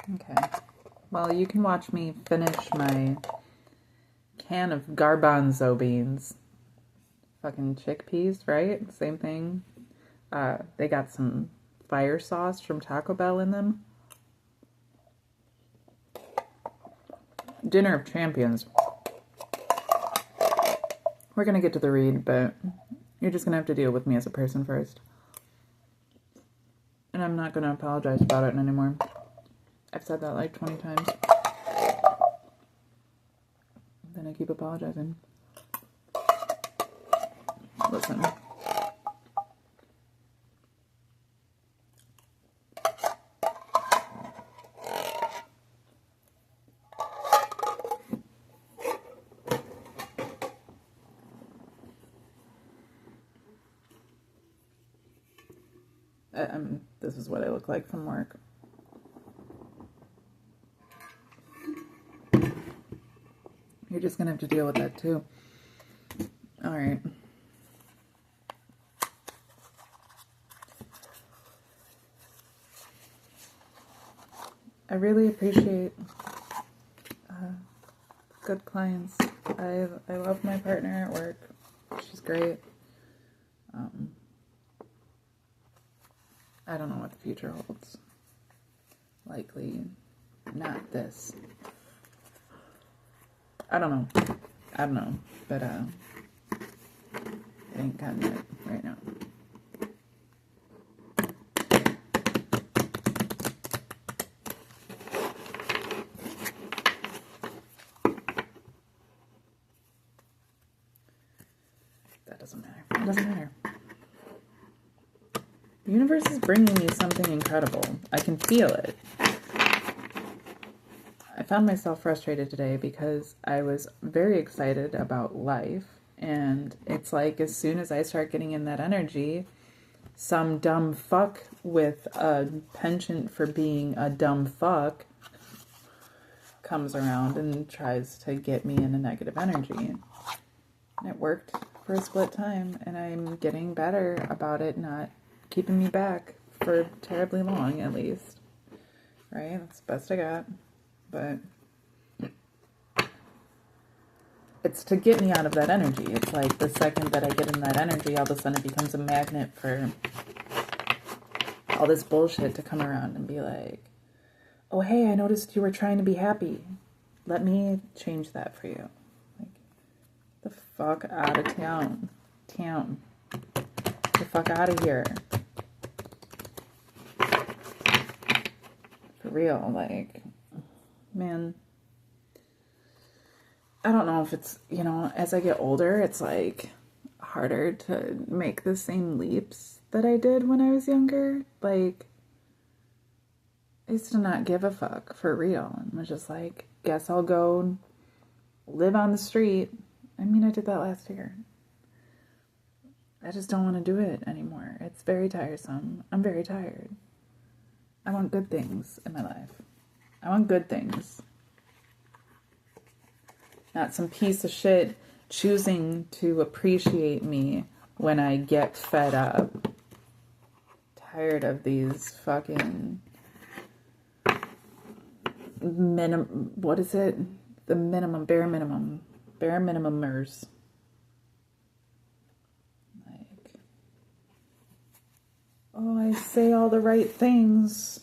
Okay. Well, you can watch me finish my can of garbanzo beans. Fucking chickpeas, right? Same thing. They got some fire sauce from Taco Bell in them. Dinner of Champions. We're gonna get to the read, but you're just gonna have to deal with me as a person first. And I'm not gonna apologize about it anymore. I've said that like 20 times. Then I keep apologizing. Listen. This is what I look like from work. You're just gonna have to deal with that too. All right. I really appreciate good clients. I love my partner at work. She's great. I don't know what the future holds. Likely not this. I don't know. But it ain't gotten it right now. That doesn't matter. It doesn't matter. The universe is bringing me something incredible. I can feel it. I found myself frustrated today because I was very excited about life. And it's like as soon as I start getting in that energy, some dumb fuck with a penchant for being a dumb fuck comes around and tries to get me in a negative energy. And it worked for a split time, and I'm getting better about it not keeping me back for terribly long, at least. Right? That's the best I got. But it's to get me out of that energy. It's like the second that I get in that energy, all of a sudden it becomes a magnet for all this bullshit to come around and be like, oh, hey, I noticed you were trying to be happy. Let me change that for you. Like, the fuck out of town. The fuck out of here. For real, like, man. I don't know if it's, as I get older, it's like harder to make the same leaps that I did when I was younger. Like, I used to not give a fuck, for real. And was just like, guess I'll go live on the street. I mean, I did that last year. I just don't want to do it anymore. It's very tiresome. I'm very tired. I want good things in my life. I want good things. Not some piece of shit choosing to appreciate me when I get fed up. Tired of these fucking what is it? The bare minimumers. Like, oh, I say all the right things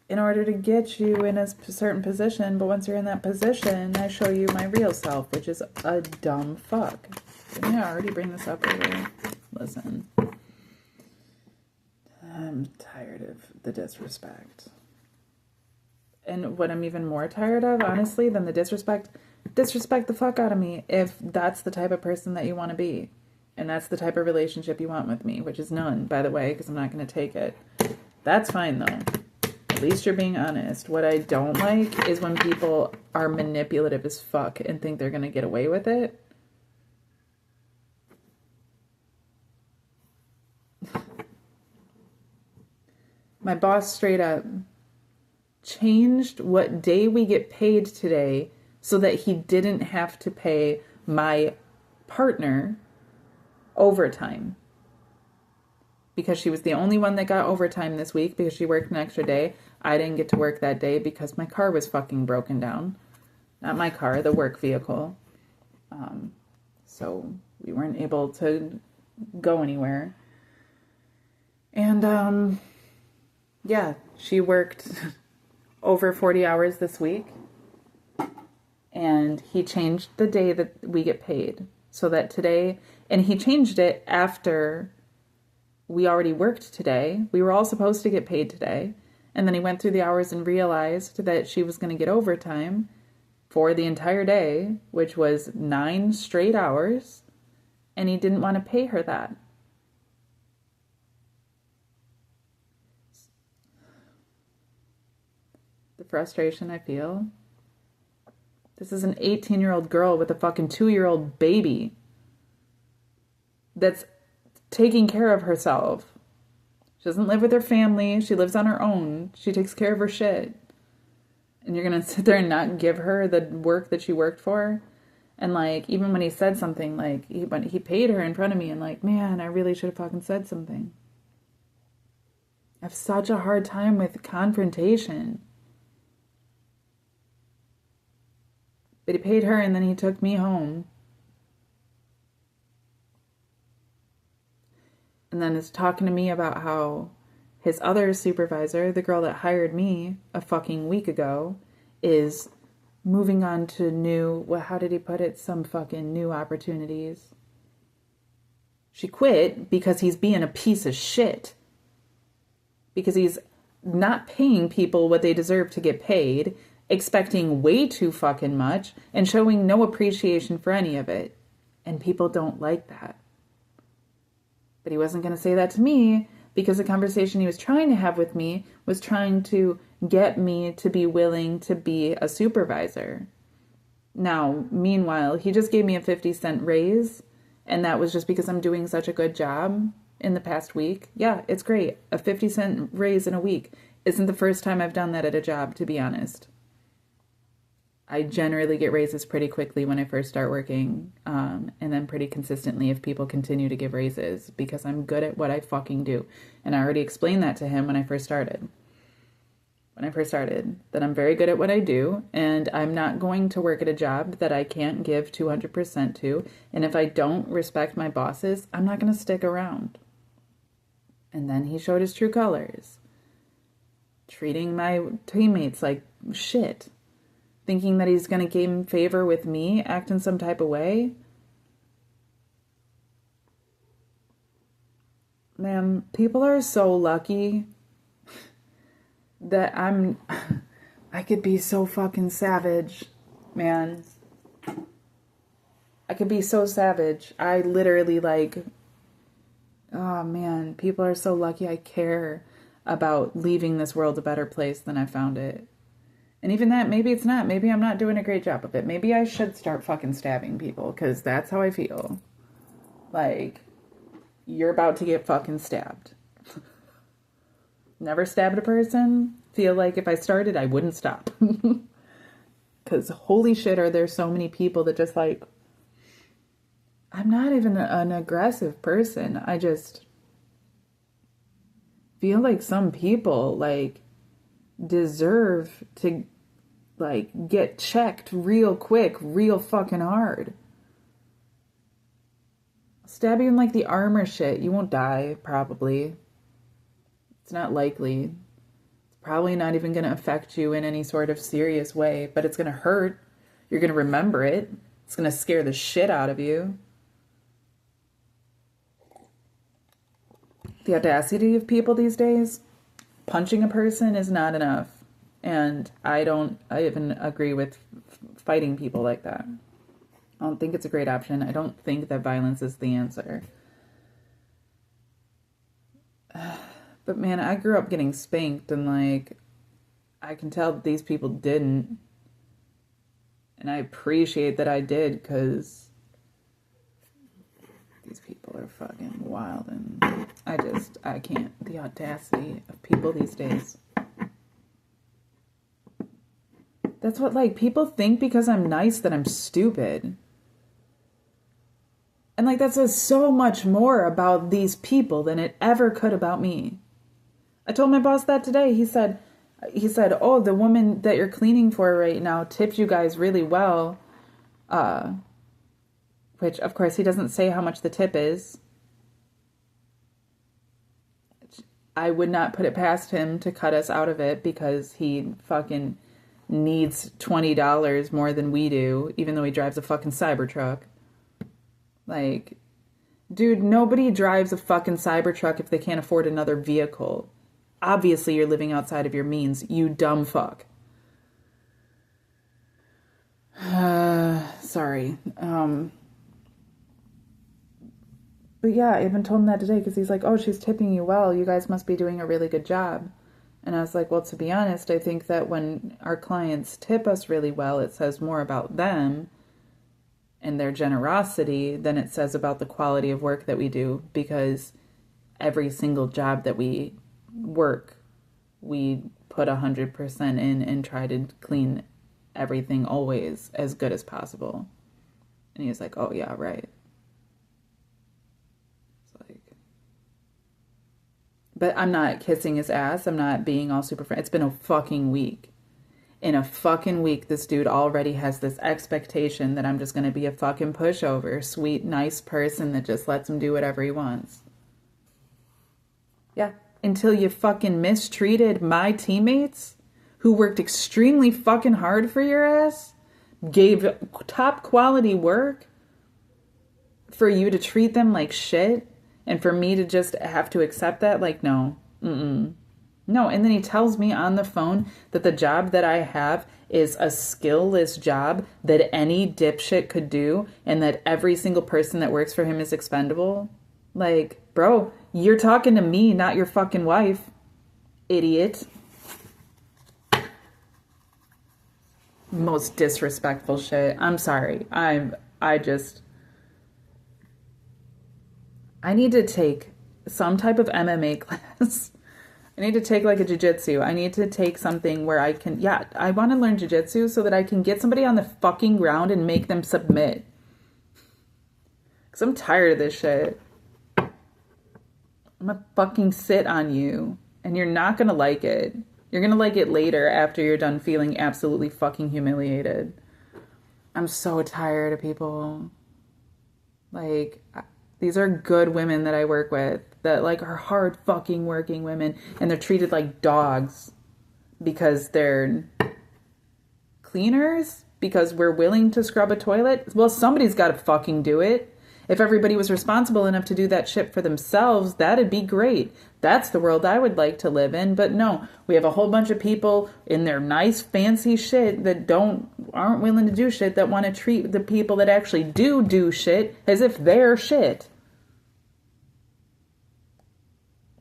in order to get you in a certain position, but once you're in that position, I show you my real self, which is a dumb fuck. Didn't I already bring this up earlier? Listen. I'm tired of the disrespect. And what I'm even more tired of, honestly, than the disrespect the fuck out of me if that's the type of person that you want to be. And that's the type of relationship you want with me, which is none, by the way, because I'm not going to take it. That's fine, though. At least you're being honest. What I don't like is when people are manipulative as fuck and think they're going to get away with it. My boss straight up changed what day we get paid today so that he didn't have to pay my partner overtime. Because she was the only one that got overtime this week because she worked an extra day. I didn't get to work that day because my car was fucking broken down. Not my car, the work vehicle. So we weren't able to go anywhere. And, yeah, she worked over 40 hours this week. And he changed the day that we get paid. So that today, and he changed it after we already worked today. We were all supposed to get paid today. And then he went through the hours and realized that she was going to get overtime for the entire day, which was 9 straight hours, and he didn't want to pay her that. The frustration I feel. This is an 18-year-old girl with a fucking 2-year-old baby that's taking care of herself. She doesn't live with her family. She lives on her own. She takes care of her shit. And you're going to sit there and not give her the work that she worked for? And, like, even when he said something, like, he paid her in front of me, and, like, man, I really should have fucking said something. I have such a hard time with confrontation. But he paid her, and then he took me home. And then is talking to me about how his other supervisor, the girl that hired me a fucking week ago, is moving on to new, well, how did he put it? Some fucking new opportunities. She quit because he's being a piece of shit. Because he's not paying people what they deserve to get paid, expecting way too fucking much, and showing no appreciation for any of it. And people don't like that. But he wasn't going to say that to me, because the conversation he was trying to have with me was trying to get me to be willing to be a supervisor. Now, meanwhile, he just gave me a 50-cent raise, and that was just because I'm doing such a good job in the past week. Yeah, it's great. A 50-cent raise in a week isn't the first time I've done that at a job, to be honest. I generally get raises pretty quickly when I first start working, and then pretty consistently if people continue to give raises, because I'm good at what I fucking do. And I already explained that to him when I first started. That I'm very good at what I do, and I'm not going to work at a job that I can't give 200% to, and if I don't respect my bosses, I'm not going to stick around. And then he showed his true colors. Treating my teammates like shit. Thinking that he's going to gain favor with me, act in some type of way. Man, people are so lucky that I could be so fucking savage, man. I could be so savage. I literally, like, oh man, people are so lucky I care about leaving this world a better place than I found it. And even that, maybe it's not. Maybe I'm not doing a great job of it. Maybe I should start fucking stabbing people, because that's how I feel. Like, you're about to get fucking stabbed. Never stabbed a person. Feel like if I started, I wouldn't stop. Because holy shit, are there so many people that just like, I'm not even an aggressive person. I just feel like some people, like, deserve to, like, get checked real quick, real fucking hard. Stab you in, like, the arm or shit. You won't die, probably. It's not likely. It's probably not even going to affect you in any sort of serious way, but it's going to hurt. You're going to remember it. It's going to scare the shit out of you. The audacity of people these days. Punching a person is not enough. And I even agree with fighting people like that. I don't think it's a great option. I don't think that violence is the answer. But man, I grew up getting spanked, and like, I can tell that these people didn't. And I appreciate that I did, because these people are fucking wild, and I can't. The audacity of people these days. That's what, like, people think because I'm nice that I'm stupid. And, like, that says so much more about these people than it ever could about me. I told my boss that today. He said, He said, oh, the woman that you're cleaning for right now tipped you guys really well. Which, of course, he doesn't say how much the tip is. I would not put it past him to cut us out of it because he fucking needs $20 more than we do, even though he drives a fucking Cybertruck. Like, dude, nobody drives a fucking Cybertruck if they can't afford another vehicle. Obviously, you're living outside of your means, you dumb fuck. Sorry. But yeah, I even told him that today because he's like, oh, she's tipping you well. You guys must be doing a really good job. And I was like, well, to be honest, I think that when our clients tip us really well, it says more about them and their generosity than it says about the quality of work that we do, because every single job that we work, we put 100% in and try to clean everything always as good as possible. And he was like, oh yeah, right. It's like, but I'm not kissing his ass. I'm not being all super friendly. It's been a fucking week. In a fucking week, this dude already has this expectation that I'm just going to be a fucking pushover, sweet, nice person that just lets him do whatever he wants. Yeah. Until you fucking mistreated my teammates who worked extremely fucking hard for your ass, gave top quality work, for you to treat them like shit, and for me to just have to accept that. Like, no. No, and then he tells me on the phone that the job that I have is a skillless job that any dipshit could do, and that every single person that works for him is expendable. Like, bro, you're talking to me, not your fucking wife, idiot. Most disrespectful shit. I'm sorry. I need to take some type of MMA class. I need to take like a jiu-jitsu. I need to take something where I can, I want to learn jiu-jitsu so that I can get somebody on the fucking ground and make them submit. Because I'm tired of this shit. I'm gonna fucking sit on you, and you're not gonna like it. You're gonna like it later after you're done feeling absolutely fucking humiliated. I'm so tired of people. Like, these are good women that I work with that like are hard fucking working women, and they're treated like dogs because they're cleaners, because we're willing to scrub a toilet. Well, somebody's got to fucking do it. If everybody was responsible enough to do that shit for themselves, that'd be great. That's the world I would like to live in. But no, we have a whole bunch of people in their nice fancy shit that aren't willing to do shit, that want to treat the people that actually do shit as if they're shit.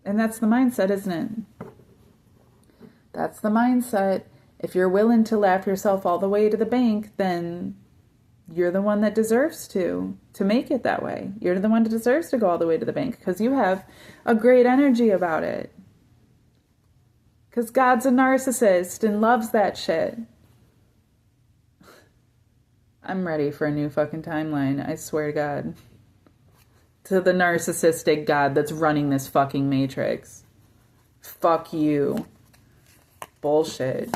And that's the mindset, isn't it? That's the mindset. If you're willing to laugh yourself all the way to the bank, then you're the one that deserves to make it that way. You're the one that deserves to go all the way to the bank because you have a great energy about it. Because God's a narcissist and loves that shit. I'm ready for a new fucking timeline, I swear to God. To the narcissistic God that's running this fucking matrix. Fuck you. Bullshit.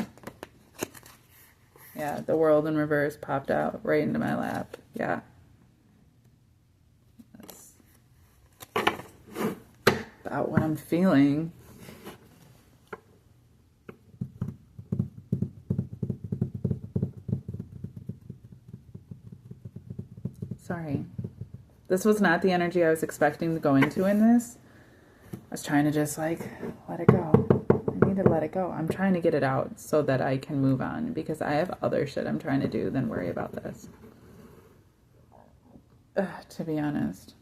Yeah, the world in reverse popped out right into my lap. Yeah. That's about what I'm feeling. Sorry. This was not the energy I was expecting to go into in this. I was trying to just like let it go. I need to let it go. I'm trying to get it out so that I can move on, because I have other shit I'm trying to do than worry about this. To be honest.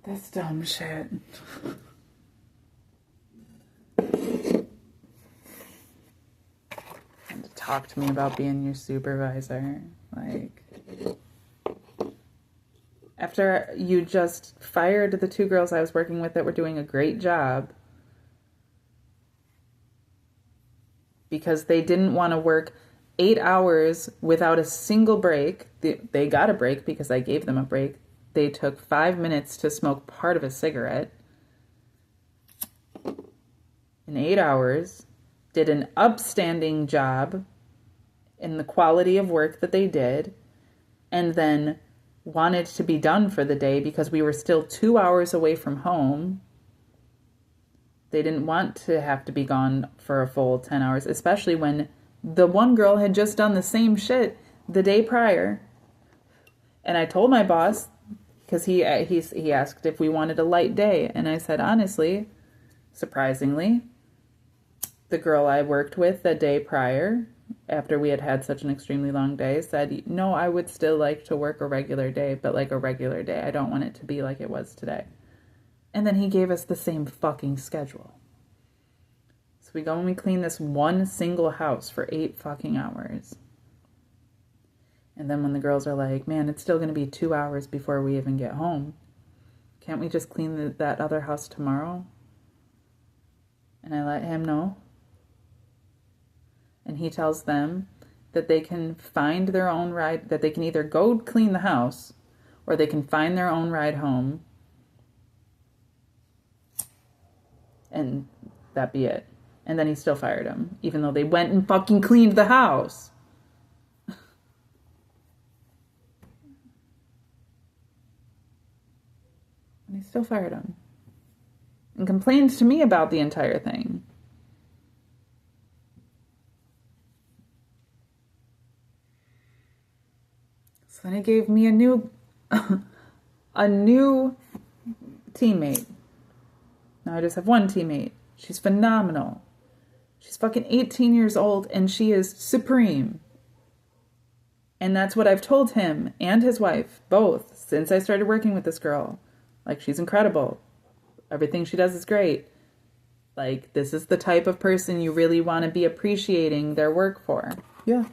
This dumb shit. And to talk to me about being your supervisor. Like, after you just fired the 2 girls I was working with that were doing a great job because they didn't want to work 8 hours without a single break. They got a break because I gave them a break. They took 5 minutes to smoke part of a cigarette. In 8 hours, did an upstanding job in the quality of work that they did, and then wanted to be done for the day because we were still 2 hours away from home. They didn't want to have to be gone for a full 10 hours, especially when the one girl had just done the same shit the day prior. And I told my boss, because he asked if we wanted a light day, and I said, honestly, surprisingly, the girl I worked with the day prior, after we had had such an extremely long day, said, no, I would still like to work a regular day, but like a regular day. I don't want it to be like it was today. And then he gave us the same fucking schedule. So we go and we clean this one single house for 8 fucking hours. And then when the girls are like, man, it's still going to be 2 hours before we even get home. Can't we just clean that other house tomorrow? And I let him know. And he tells them that they can find their own ride, that they can either go clean the house or they can find their own ride home. And that be it. And then he still fired him, even though they went and fucking cleaned the house. And he still fired him. And complained to me about the entire thing. So then he gave me a new teammate. Now I just have one teammate. She's phenomenal. She's fucking 18 years old and she is supreme. And that's what I've told him and his wife, both, since I started working with this girl. Like, she's incredible. Everything she does is great. Like, this is the type of person you really want to be appreciating their work for. Yeah.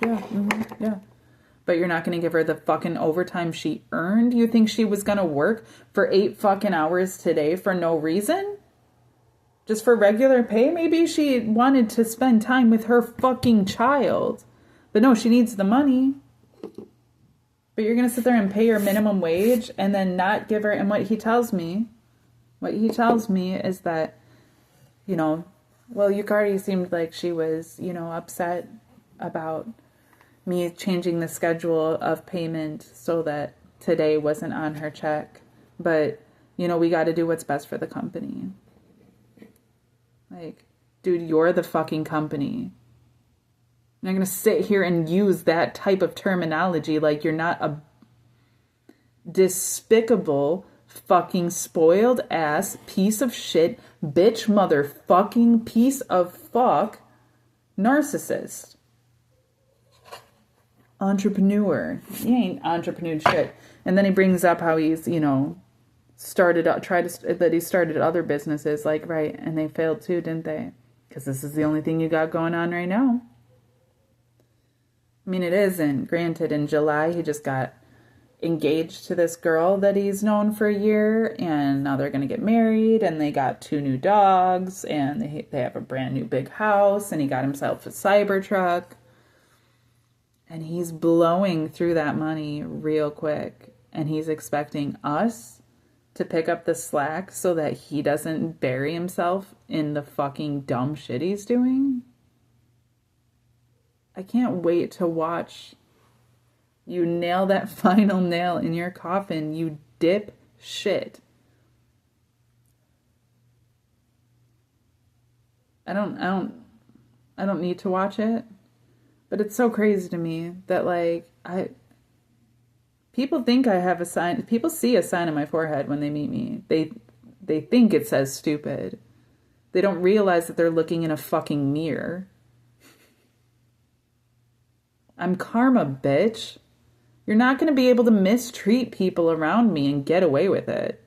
But you're not going to give her the fucking overtime she earned? You think she was going to work for 8 fucking hours today for no reason? Just for regular pay? Maybe she wanted to spend time with her fucking child. But no, she needs the money. But you're going to sit there and pay her minimum wage and then not give her... And what he tells me is that, well, Yukari seemed like she was, upset about me changing the schedule of payment so that today wasn't on her check. But, we got to do what's best for the company. Like, dude, you're the fucking company. I'm not going to sit here and use that type of terminology like you're not a despicable, fucking spoiled ass piece of shit, bitch, motherfucking piece of fuck narcissist. Entrepreneur. He ain't entrepreneur shit. And then he brings up how he's, started other businesses, like, right, and they failed too, didn't they? Because this is the only thing you got going on right now. I mean, it isn't. Granted, in July, he just got engaged to this girl that he's known for a year, and now they're going to get married, and they got 2 new dogs, and they have a brand new big house, and he got himself a Cybertruck, and he's blowing through that money real quick, and he's expecting us to pick up the slack so that he doesn't bury himself in the fucking dumb shit he's doing. I can't wait to watch you nail that final nail in your coffin, you dip shit. I don't need to watch it, but it's so crazy to me that, like, people think I have a sign. People see a sign on my forehead when they meet me. They think it says stupid. They don't realize that they're looking in a fucking mirror. I'm karma, bitch. You're not going to be able to mistreat people around me and get away with it.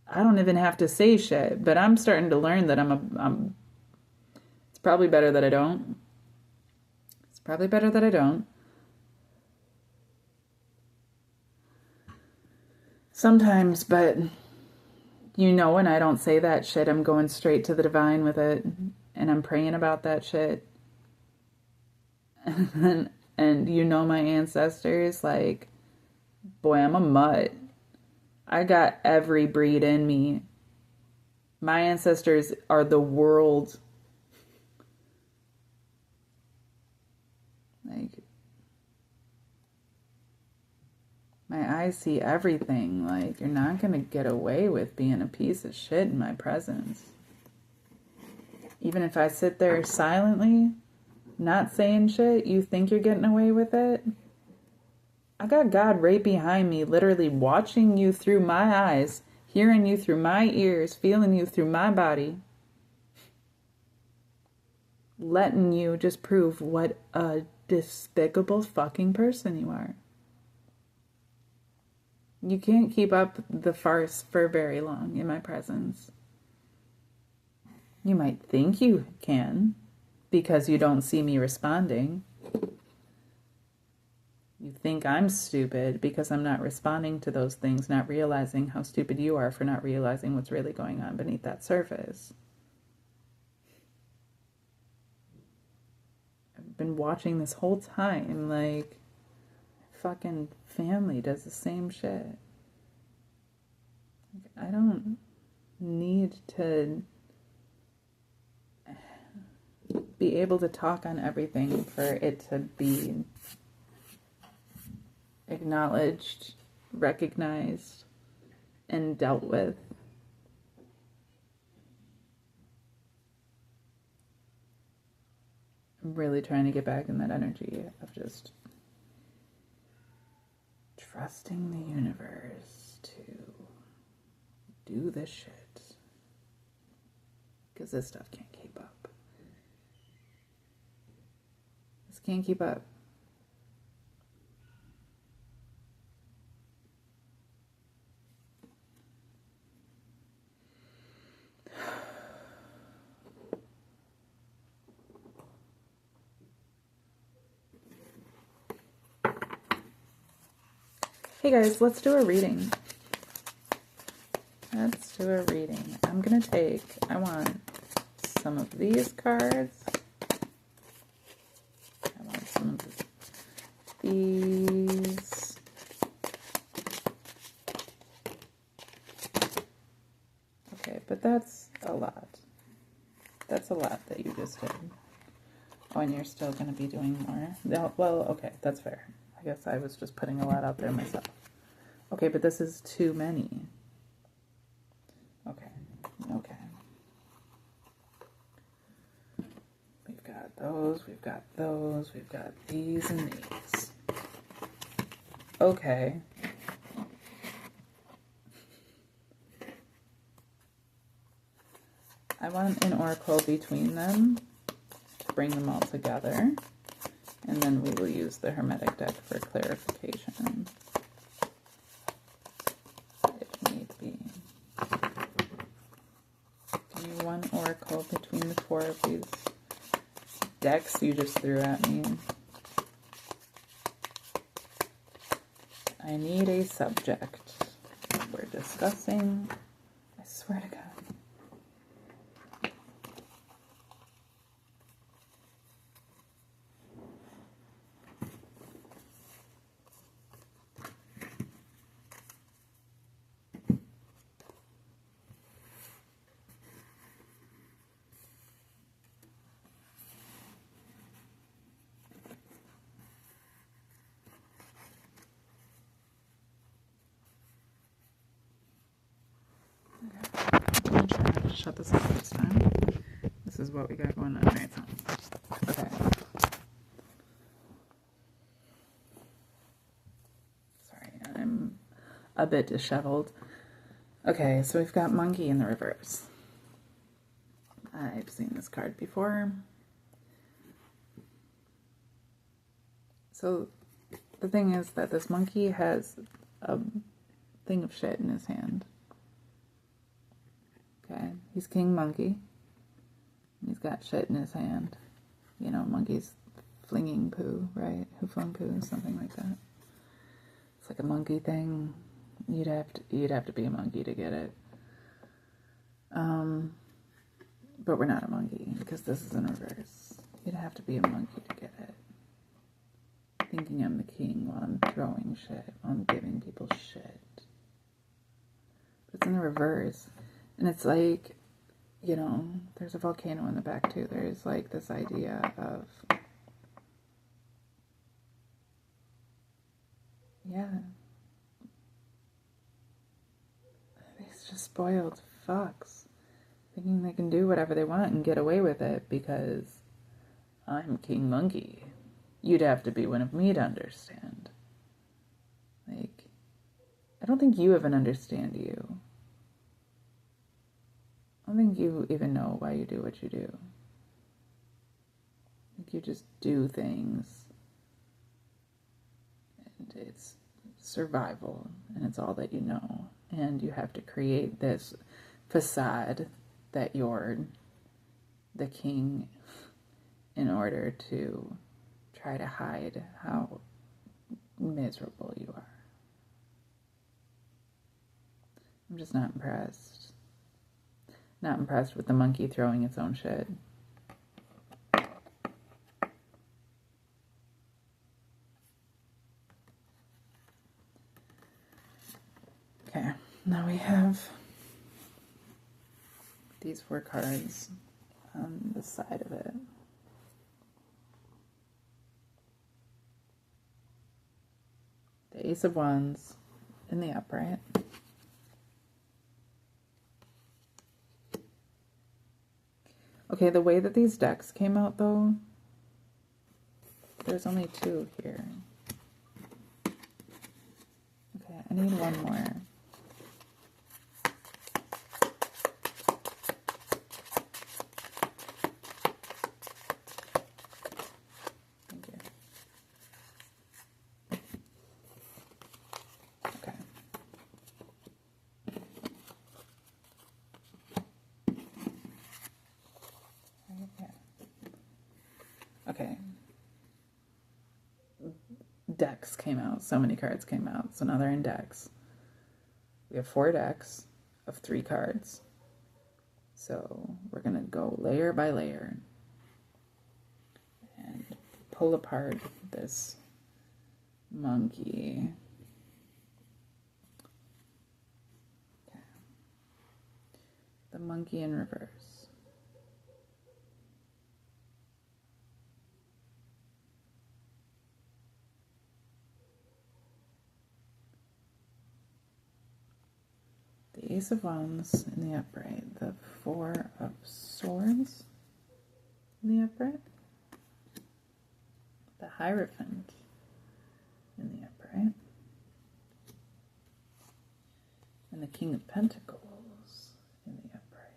I don't even have to say shit, but I'm starting to learn that it's probably better that I don't. It's probably better that I don't. Sometimes, but when I don't say that shit, I'm going straight to the divine with it, and I'm praying about that shit. And you know my ancestors, like, boy, I'm a mutt. I got every breed in me. My ancestors are the world. Like, my eyes see everything. Like, you're not gonna get away with being a piece of shit in my presence. Even if I sit there silently, not saying shit, you think you're getting away with it? I got God right behind me, literally watching you through my eyes, hearing you through my ears, feeling you through my body, letting you just prove what a despicable fucking person you are. You can't keep up the farce for very long in my presence. You might think you can because you don't see me responding. You think I'm stupid because I'm not responding to those things, not realizing how stupid you are for not realizing what's really going on beneath that surface. I've been watching this whole time, like, fucking family does the same shit. Like, I don't need to be able to talk on everything for it to be acknowledged, recognized, and dealt with. I'm really trying to get back in that energy of just trusting the universe to do this shit. Because this stuff can't keep up. This can't keep up. Hey guys, let's do a reading. Let's do a reading. I'm gonna take, I want some of these cards. I want some of these. Okay, but that's a lot. That's a lot that you just did. Oh, and you're still gonna be doing more. No, well, okay, that's fair. I guess I was just putting a lot out there myself. Okay, but this is too many. Okay. We've got those, we've got those, we've got these and these. Okay. I want an oracle between them to bring them all together. And then we will use the Hermetic deck for clarification, if need be. Give me one oracle between the four of these decks you just threw at me. I need a subject. We're discussing. I swear to God. Shut this off this time. This is what we got going on right now. Okay. Sorry, I'm a bit disheveled. Okay, so we've got monkey in the reverse. I've seen this card before. So the thing is that this monkey has a thing of shit in his hand. Okay, he's king monkey. He's got shit in his hand. You know, monkeys flinging poo, right? Who flung poo? Something like that. It's like a monkey thing. You'd have to be a monkey to get it. But we're not a monkey because this is in reverse. You'd have to be a monkey to get it. thinking I'm the king while I'm throwing shit, while I'm giving people shit. But it's in the reverse. And it's like, you know, there's a volcano in the back too. There's like this idea of, yeah, these just spoiled fucks thinking they can do whatever they want and get away with it because I'm King Monkey. You'd have to be one of me to understand. Like, I don't think you even understand you. I don't think you even know why you do what you do. Like, you just do things. And it's survival. And it's all that you know. And you have to create this facade that you're the king in order to try to hide how miserable you are. I'm just not impressed. Not impressed with the monkey throwing its own shit. Okay, now we have these 4 cards on the side of it. The Ace of Wands in the upright. Okay, the way that these decks came out, though, there's only 2 here. Okay, I need one more. Thank you. Okay. Okay. Decks came out. So many cards came out. So now they're in decks. We have 4 decks of 3 cards. So we're going to go layer by layer and pull apart this monkey. Okay. The monkey in reverse. The Ace of Wands in the upright, the 4 of Swords in the upright, the Hierophant in the upright, and the King of Pentacles in the upright.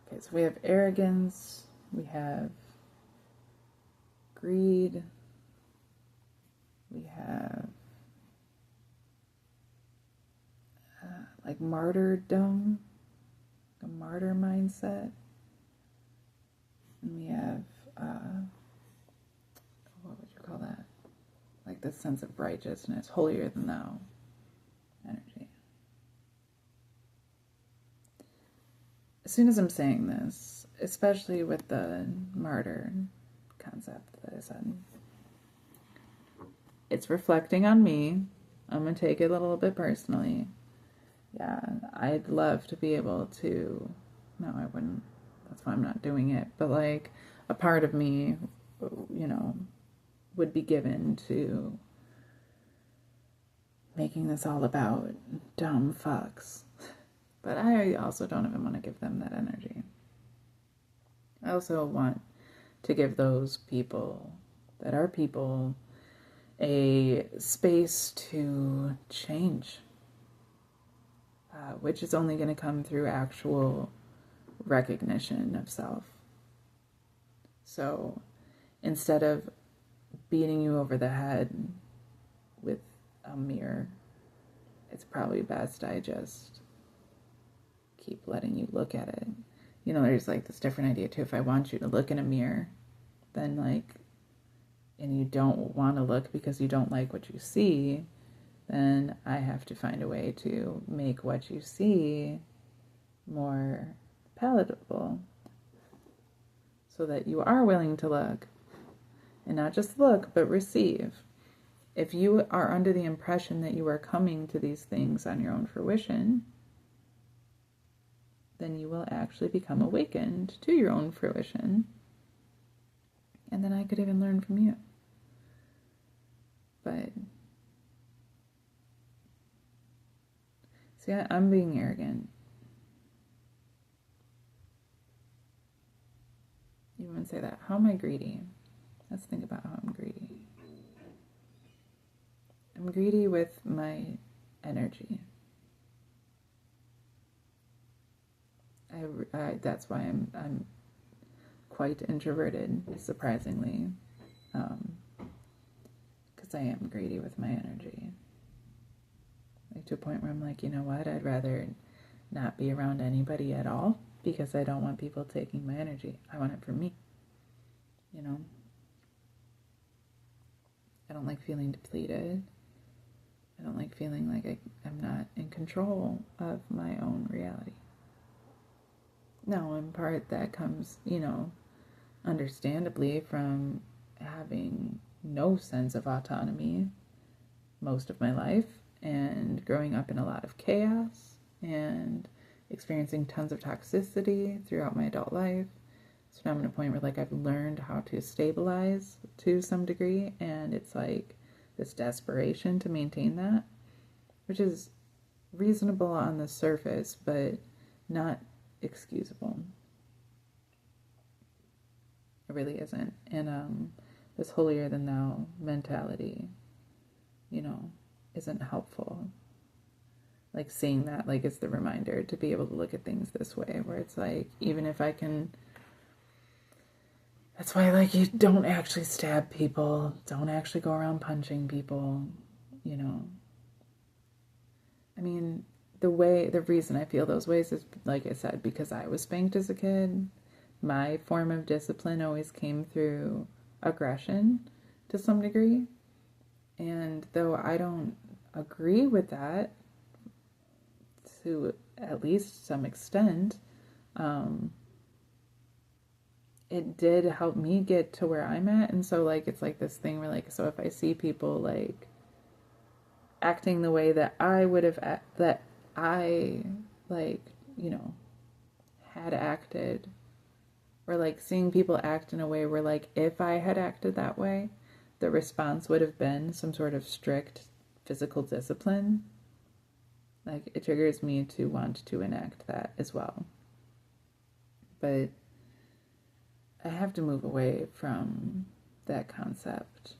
Okay, so we have arrogance, we have greed, we have like martyrdom, a martyr mindset, and we have what would you call that? Like this sense of righteousness, holier than thou energy. As soon as I'm saying this, especially with the martyr concept that I said, it's reflecting on me. I'm going to take it a little bit personally. Yeah, I'd love to be able to, no, I wouldn't, that's why I'm not doing it, but like a part of me, you know, would be given to making this all about dumb fucks. But I also don't even want to give them that energy. I also want to give those people that are people a space to change, which is only going to come through actual recognition of self. So instead of beating you over the head with a mirror, it's probably best I just keep letting you look at it. You know, there's like this different idea too. If I want you to look in a mirror, then like, and you don't want to look because you don't like what you see, then I have to find a way to make what you see more palatable. so that you are willing to look, and not just look, but receive. If you are under the impression that you are coming to these things on your own fruition, then you will actually become awakened to your own fruition. And then I could even learn from you. But, see, I'm being arrogant. You wouldn't say that. How am I greedy? Let's think about how I'm greedy. I'm greedy with my energy. That's why I'm quite introverted, surprisingly, because I am greedy with my energy. Like, to a point where I'm like, you know what? I'd rather not be around anybody at all because I don't want people taking my energy. I want it for me. You know? I don't like feeling depleted. I don't like feeling like I'm not in control of my own reality. Now, in part, that comes, understandably from having no sense of autonomy most of my life and growing up in a lot of chaos and experiencing tons of toxicity throughout my adult life. So now I'm at a point where, like, I've learned how to stabilize to some degree, and it's like this desperation to maintain that, which is reasonable on the surface, but not excusable. It really isn't. And this holier than thou mentality, isn't helpful. Like, seeing that, like, is the reminder to be able to look at things this way, where it's like, even if I can... That's why, like, you don't actually stab people, don't actually go around punching people, I mean, the reason I feel those ways is, like I said, because I was spanked as a kid. My form of discipline always came through aggression to some degree. And though I don't agree with that to at least some extent, it did help me get to where I'm at. And so, like, it's like this thing where, like, so if I see people, like, acting the way that I would have, that I, like, had acted, or, like, seeing people act in a way where, like, if I had acted that way, the response would have been some sort of strict physical discipline. Like, it triggers me to want to enact that as well. But I have to move away from that concept,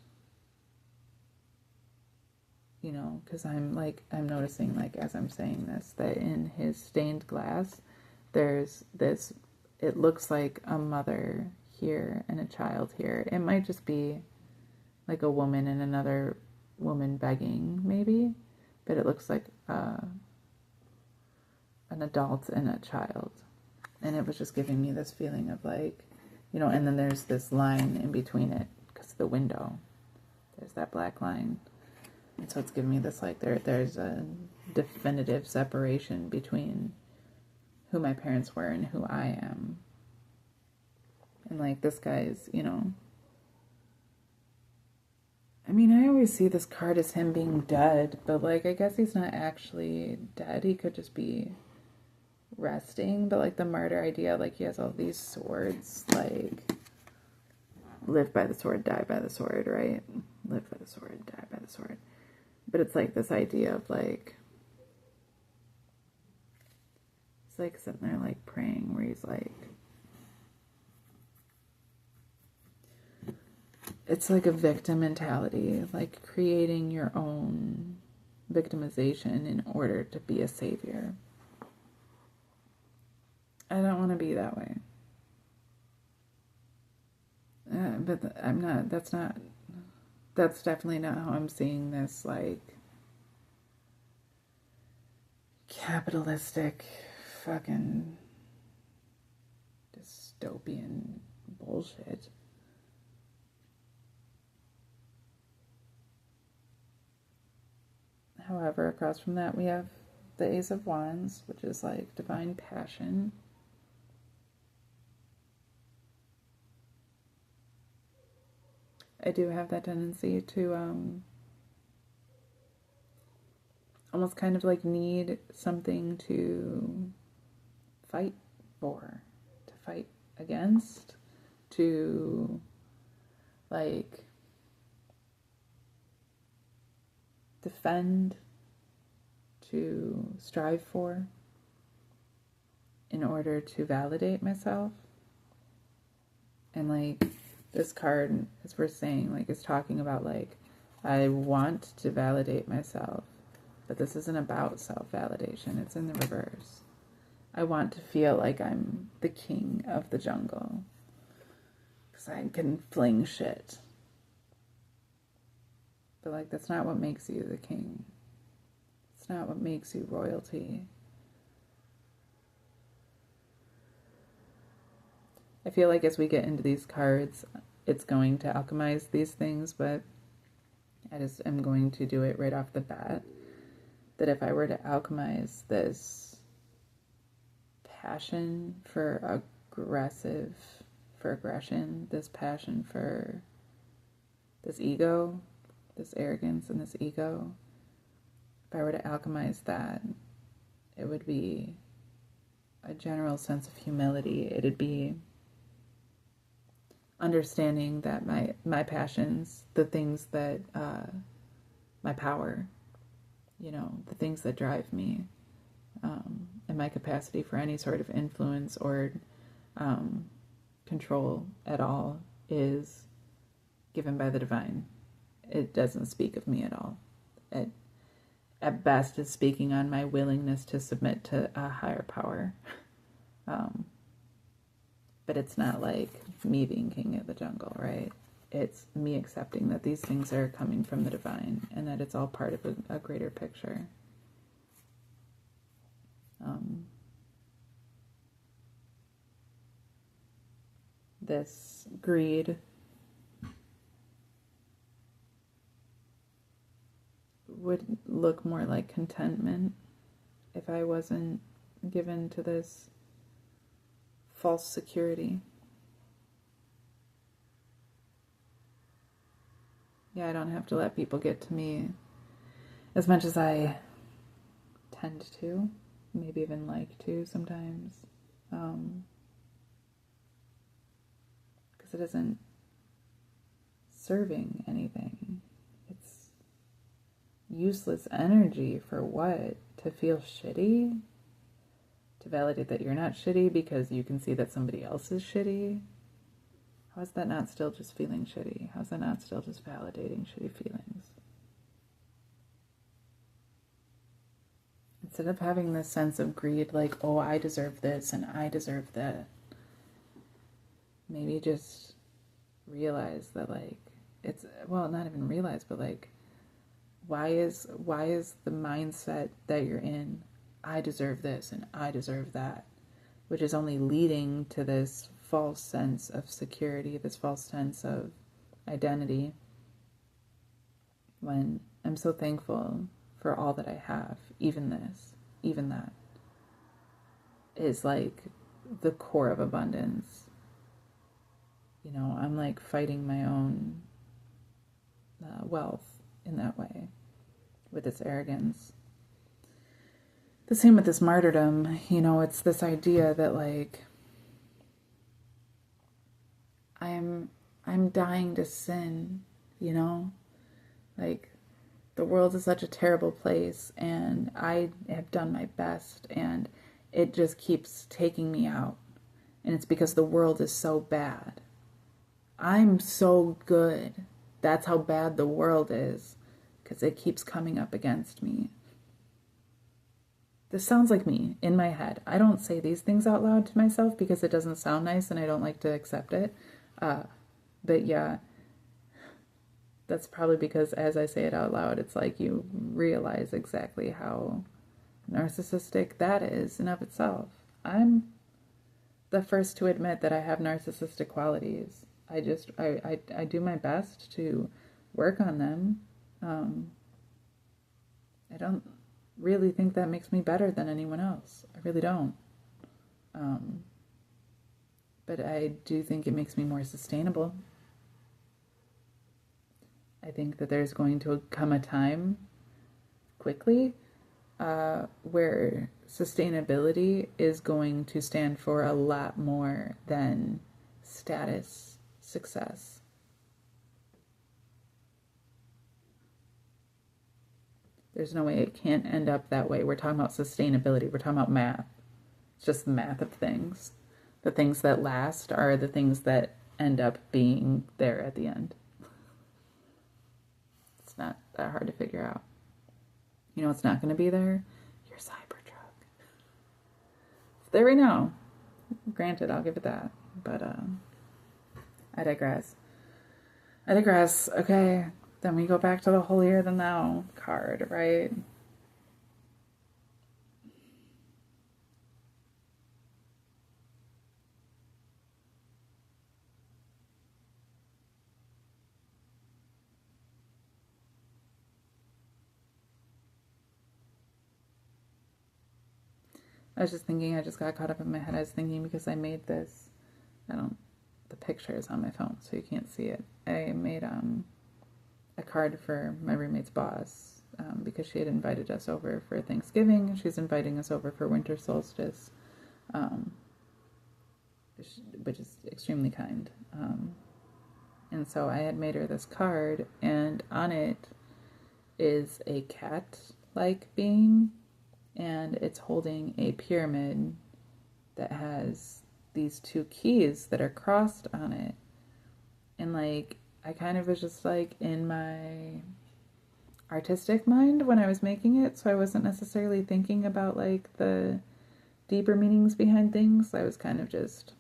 because I'm noticing, like, as I'm saying this, that in his stained glass, there's this, it looks like a mother here and a child here. It might just be like a woman and another woman begging, maybe, but it looks like an adult and a child. And it was just giving me this feeling of, like, and then there's this line in between it because of the window. There's that black line. And so it's giving me this, like, there's a definitive separation between who my parents were and who I am. And, like, this guy's, I mean, I always see this card as him being dead, but, like, I guess he's not actually dead. He could just be resting. But, like, the martyr idea, like, he has all these swords, like, live by the sword, die by the sword, right? Live by the sword, die by the sword. But it's, like, this idea of, like, it's, like, sitting there, like, praying, where he's, like, it's like a victim mentality, like creating your own victimization in order to be a savior. I don't want to be that way. But I'm not, that's definitely not how I'm seeing this, like, capitalistic fucking dystopian bullshit. However, across from that, we have the Ace of Wands, which is, like, divine passion. I do have that tendency to almost kind of like need something to fight for, to fight against, to like defend, to strive for in order to validate myself. And like this card, as we're saying, like is talking about like I want to validate myself, but this isn't about self-validation. It's in the reverse. I want to feel like I'm the king of the jungle because I can fling shit. But like that's not what makes you the king. It's not what makes you royalty. I feel like as we get into these cards, it's going to alchemize these things, but I just am going to do it right off the bat. That if I were to alchemize this passion for aggression, this passion for this ego, this arrogance and this ego, if I were to alchemize that, it would be a general sense of humility. It'd be understanding that my passions, the things that, my power, you know, the things that drive me, and my capacity for any sort of influence or control at all is given by the divine. It doesn't speak of me at all. It, at best, is speaking on my willingness to submit to a higher power. But it's not like me being king of the jungle, right? It's me accepting that these things are coming from the divine and that it's all part of a greater picture. This greed would look more like contentment if I wasn't given to this false security. Yeah, I don't have to let people get to me as much as I tend to, maybe even like to sometimes, because it isn't serving anything. It's useless energy for what? To feel shitty? To validate that you're not shitty because you can see that somebody else is shitty? How is that not still just feeling shitty? How is that not still just validating shitty feelings? Instead of having this sense of greed, like, oh, I deserve this and I deserve that, maybe just realize that, like, it's, well, not even realize, but like, why is the mindset that you're in, I deserve this and I deserve that, which is only leading to this false sense of security, this false sense of identity, when I'm so thankful for all that I have, even this, even that, is like the core of abundance. You know, I'm like fighting my own wealth in that way, with this arrogance. The same with this martyrdom, you know, it's this idea that like, I'm dying to sin, you know, like the world is such a terrible place and I have done my best and it just keeps taking me out. And it's because the world is so bad. I'm so good. That's how bad the world is, because it keeps coming up against me. This sounds like me in my head. I don't say these things out loud to myself because it doesn't sound nice and I don't like to accept it. But yeah, that's probably because as I say it out loud, it's like you realize exactly how narcissistic that is in of itself. I'm the first to admit that I have narcissistic qualities. I do my best to work on them. I don't really think that makes me better than anyone else. I really don't. But I do think it makes me more sustainable. I think that there's going to come a time quickly where sustainability is going to stand for a lot more than status success. There's no way it can't end up that way. We're talking about sustainability. We're talking about math. It's just the math of things. The things that last are the things that end up being there at the end. It's not that hard to figure out. You know what's not going to be there? Your Cybertruck. It's there right now. Granted, I'll give it that. But I digress. Okay, then we go back to the holier than thou card, right? I was just thinking, I just got caught up in my head. I was thinking because I made this, the picture is on my phone, so you can't see it. I made a card for my roommate's boss because she had invited us over for Thanksgiving, and she's inviting us over for winter solstice, which is extremely kind. And so I had made her this card, and on it is a cat-like being, and it's holding a pyramid that has these two keys that are crossed on it. And like, I kind of was just like in my artistic mind when I was making it, so I wasn't necessarily thinking about like the deeper meanings behind things. I was kind of just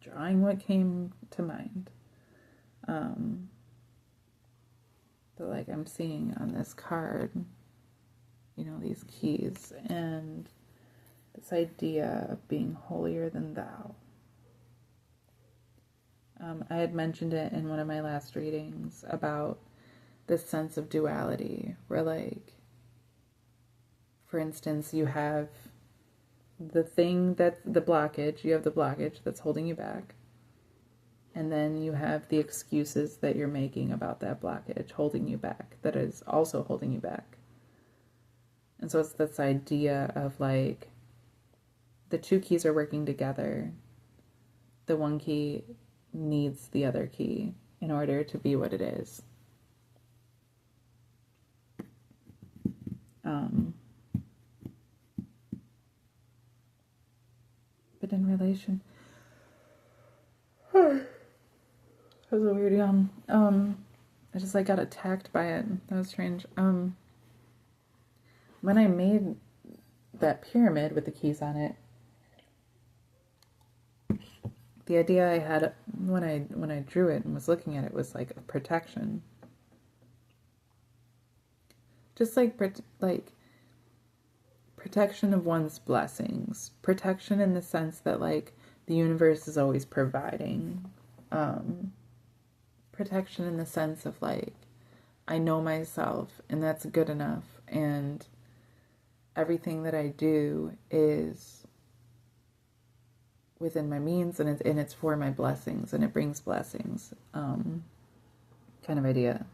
drawing what came to mind. But like, I'm seeing on this card, you know, these keys and this idea of being holier than thou. I had mentioned it in one of my last readings about this sense of duality, where like, for instance, you have the thing that's the blockage, you have the blockage that's holding you back, and then you have the excuses that you're making about that blockage holding you back, that is also holding you back. And so it's this idea of like, the two keys are working together. The one key needs the other key in order to be what it is. But in relation, that was a weird yawn. I just like got attacked by it. That was strange. When I made that pyramid with the keys on it, the idea I had when I drew it and was looking at it was like a protection. Just like protection of one's blessings. Protection in the sense that like the universe is always providing. Protection in the sense of like, I know myself and that's good enough, and everything that I do is within my means, and it's for my blessings, and it brings blessings, kind of idea.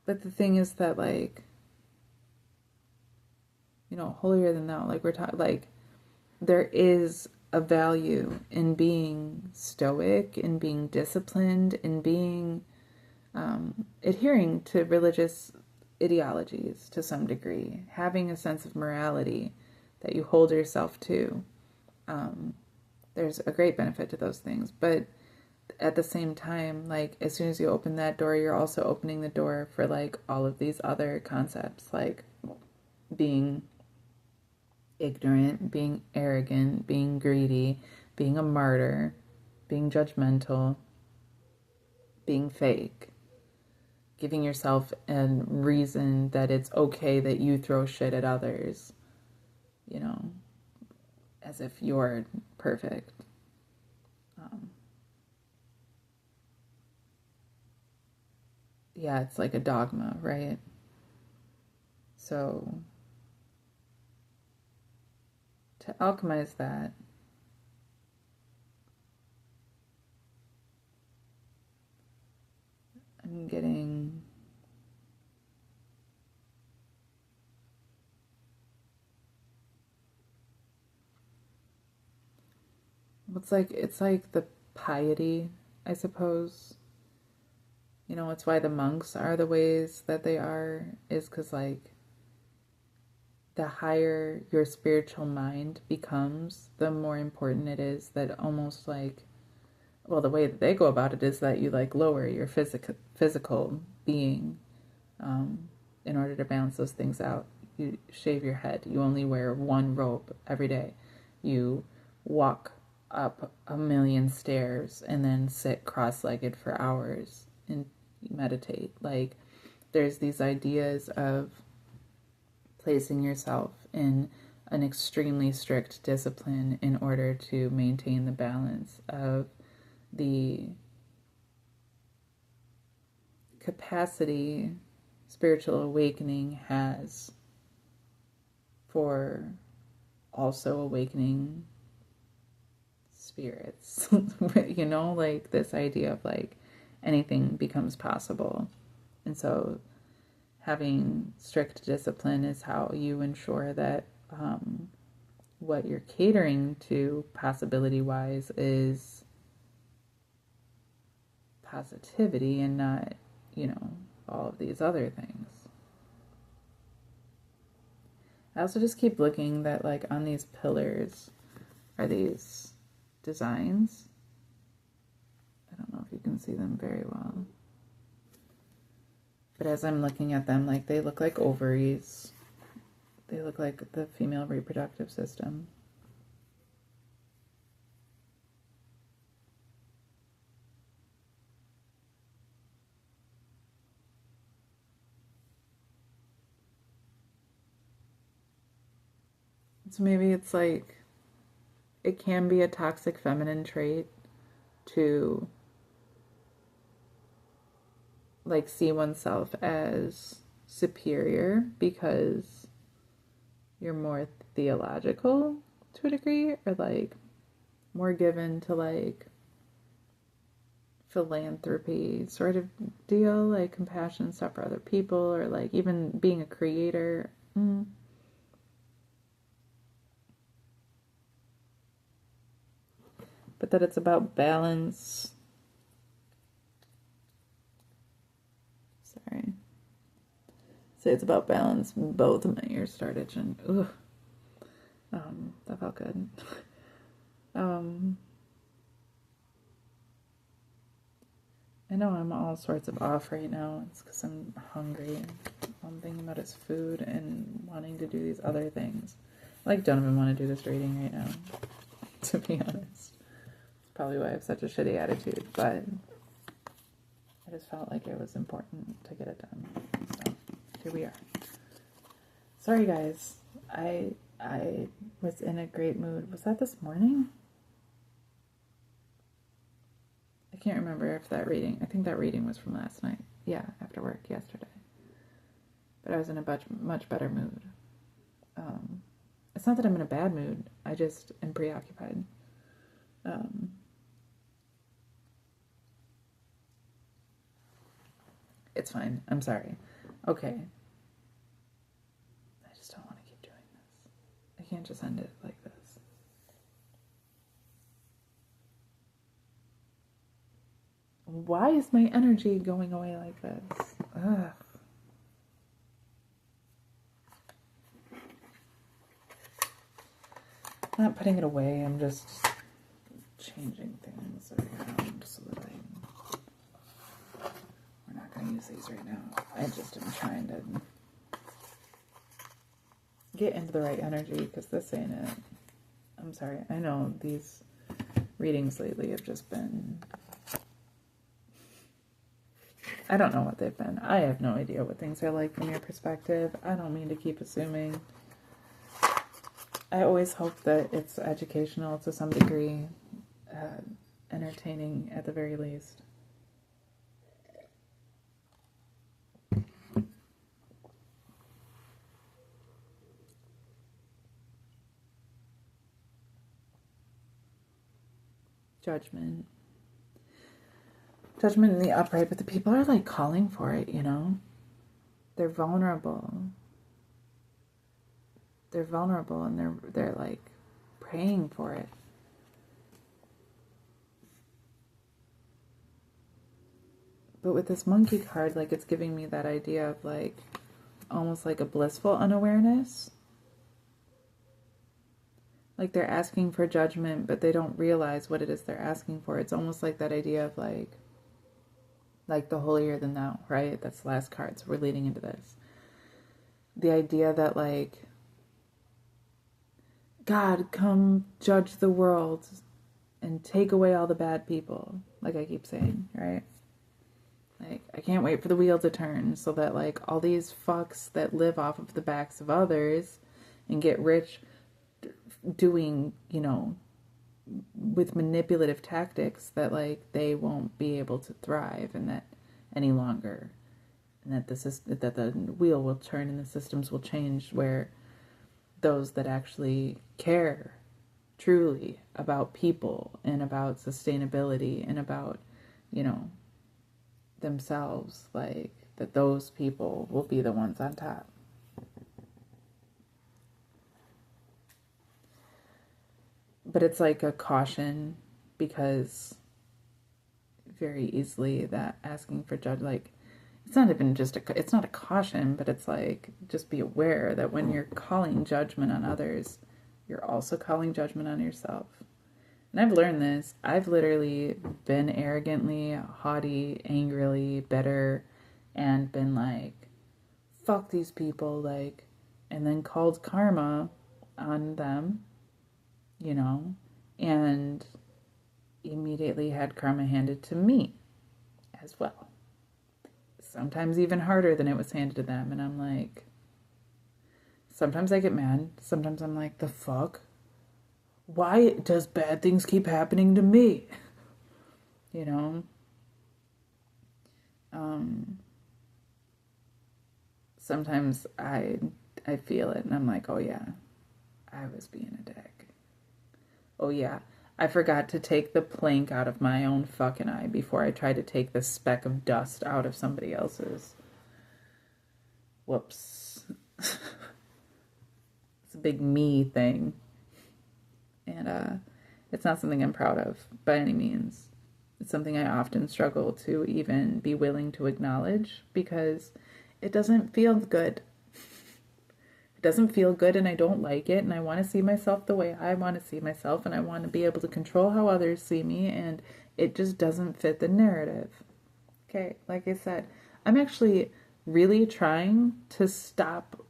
But the thing is that like, you know, holier than thou, like we're talking, like there is a value in being stoic, in being disciplined, in being adhering to religious ideologies to some degree, having a sense of morality that you hold yourself to. There's a great benefit to those things, but at the same time, like as soon as you open that door, you're also opening the door for like all of these other concepts, like being ignorant, being arrogant, being greedy, being a martyr, being judgmental, being fake, giving yourself a reason that it's okay that you throw shit at others, you know, as if you're perfect. Yeah, it's like a dogma, right? So to alchemize that, I'm getting it's like the piety, I suppose. You know, it's why the monks are the ways that they are, is because, like, the higher your spiritual mind becomes, the more important it is that almost like, well, the way that they go about it is that you, like, lower your physical being in order to balance those things out. You shave your head. You only wear one robe every day. You walk up a million stairs and then sit cross-legged for hours and meditate. Like, there's these ideas of placing yourself in an extremely strict discipline in order to maintain the balance of the capacity spiritual awakening has for also awakening spirits. You know, like this idea of like anything becomes possible. And so having strict discipline is how you ensure that what you're catering to possibility wise is positivity and not, you know, all of these other things. I also just keep looking that, like, on these pillars are these designs. I don't know if you can see them very well. But as I'm looking at them, like, they look like ovaries. They look like the female reproductive system. So maybe it's like, it can be a toxic feminine trait to, like, see oneself as superior because you're more theological to a degree, or like more given to like philanthropy sort of deal, like compassion stuff for other people, or like even being a creator. But that it's about balance. Sorry. Say it's about balance. Both of my ears start itching. Ugh. That felt good. I know I'm all sorts of off right now. It's because I'm hungry. All I'm thinking about is food and wanting to do these other things. Like, don't even want to do this reading right now, to be honest. Probably why I have such a shitty attitude, but I just felt like it was important to get it done. So here we are. Sorry guys, I was in a great mood. Was that this morning? I can't remember if that reading, I think that reading was from last night. Yeah, after work yesterday. But I was in a much better mood. It's not that I'm in a bad mood, I just am preoccupied. It's fine. I'm sorry. Okay. I just don't want to keep doing this. I can't just end it like this. Why is my energy going away like this? Ugh. I'm not putting it away. I'm just changing things around so that we're not going to use these right now. I just am trying to get into the right energy because this ain't it. I'm sorry. I know these readings lately have just been... I don't know what they've been. I have no idea what things are like from your perspective. I don't mean to keep assuming. I always hope that it's educational to some degree, entertaining at the very least. judgment. Judgment in the upright, but the people are like calling for it, you know? They're vulnerable. They're vulnerable and they're like praying for it. But with this monkey card, like it's giving me that idea of like almost like a blissful unawareness. Like they're asking for judgment, but they don't realize what it is they're asking for. It's almost like that idea of like the holier than thou, right? That's the last card, so we're leading into this. The idea that like, God, come judge the world and take away all the bad people, like I keep saying, right? Like, I can't wait for the wheel to turn so that like all these fucks that live off of the backs of others and get rich doing, you know, with manipulative tactics, that like they won't be able to thrive and that any longer, and that the wheel will turn and the systems will change where those that actually care truly about people and about sustainability and about, you know, themselves, like that those people will be the ones on top. But it's like a caution, because very easily that asking for judge, like it's not even just it's not a caution, but it's like just be aware that when you're calling judgment on others, you're also calling judgment on yourself. And I've learned this. I've literally been arrogantly, haughty, angrily, bitter, and been like, fuck these people, like, and then called karma on them, you know, and immediately had karma handed to me as well. Sometimes even harder than it was handed to them. And I'm like, sometimes I get mad. Sometimes I'm like, the fuck? Why does bad things keep happening to me? You know? Sometimes I feel it and I'm like, oh yeah, I was being a dick. Oh yeah, I forgot to take the plank out of my own fucking eye before I tried to take the speck of dust out of somebody else's. Whoops. It's a big me thing. And it's not something I'm proud of by any means. It's something I often struggle to even be willing to acknowledge because it doesn't feel good. It doesn't feel good and I don't like it, and I want to see myself the way I want to see myself, and I want to be able to control how others see me, and it just doesn't fit the narrative. Okay, like I said, I'm actually really trying to stop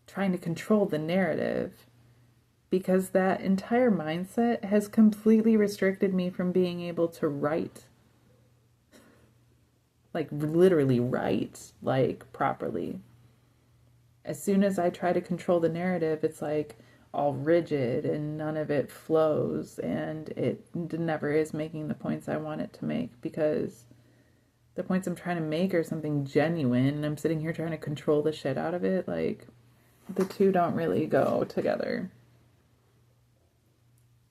trying to control the narrative, because that entire mindset has completely restricted me from being able to write. Like, literally write, like, properly. As soon as I try to control the narrative, it's like all rigid and none of it flows, and it never is making the points I want it to make, because the points I'm trying to make are something genuine, and I'm sitting here trying to control the shit out of it. Like, the two don't really go together.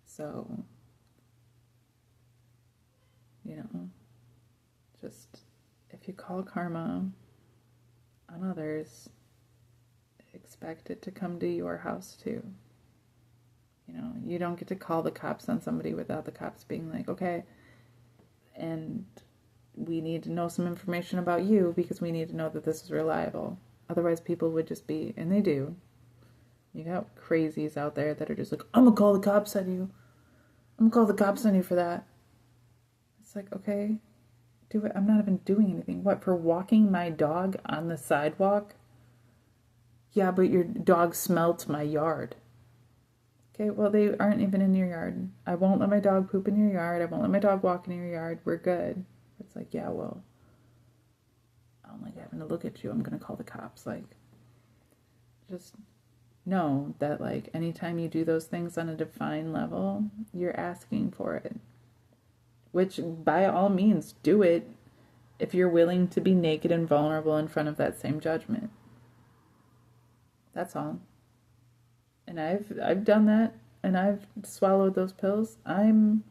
So, you know, just if you call karma on others, expect it to come to your house too. You know, you don't get to call the cops on somebody without the cops being like, okay, and we need to know some information about you because we need to know that this is reliable. Otherwise, people would just be, and they do. You got crazies out there that are just like, I'm gonna call the cops on you. I'm gonna call the cops on you for that. It's like, okay, do it. I'm not even doing anything. What, for walking my dog on the sidewalk? Yeah, but your dog smelt my yard. Okay, well, they aren't even in your yard. I won't let my dog poop in your yard. I won't let my dog walk in your yard. We're good. It's like, yeah, well, I don't like having to look at you. I'm gonna call the cops. Like, just know that, like, anytime you do those things on a divine level, you're asking for it. Which, by all means, do it if you're willing to be naked and vulnerable in front of that same judgment. That's all. And I've done that, and I've swallowed those pills. I'm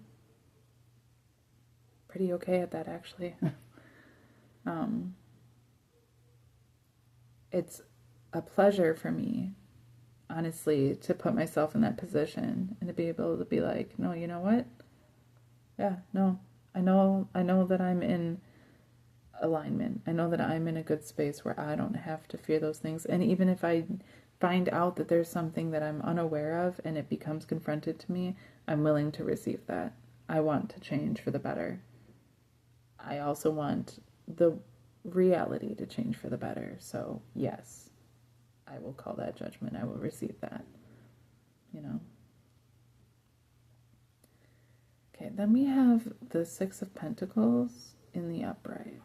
pretty okay at that, actually. It's a pleasure for me, honestly, to put myself in that position and to be able to be like, no, you know what? Yeah, no, I know that I'm in alignment. I know that I'm in a good space where I don't have to fear those things. And even if I find out that there's something that I'm unaware of and it becomes confronted to me, I'm willing to receive that. I want to change for the better. I also want the reality to change for the better. So, yes, I will call that judgment. I will receive that. You know? Okay, then we have the Six of Pentacles in the upright.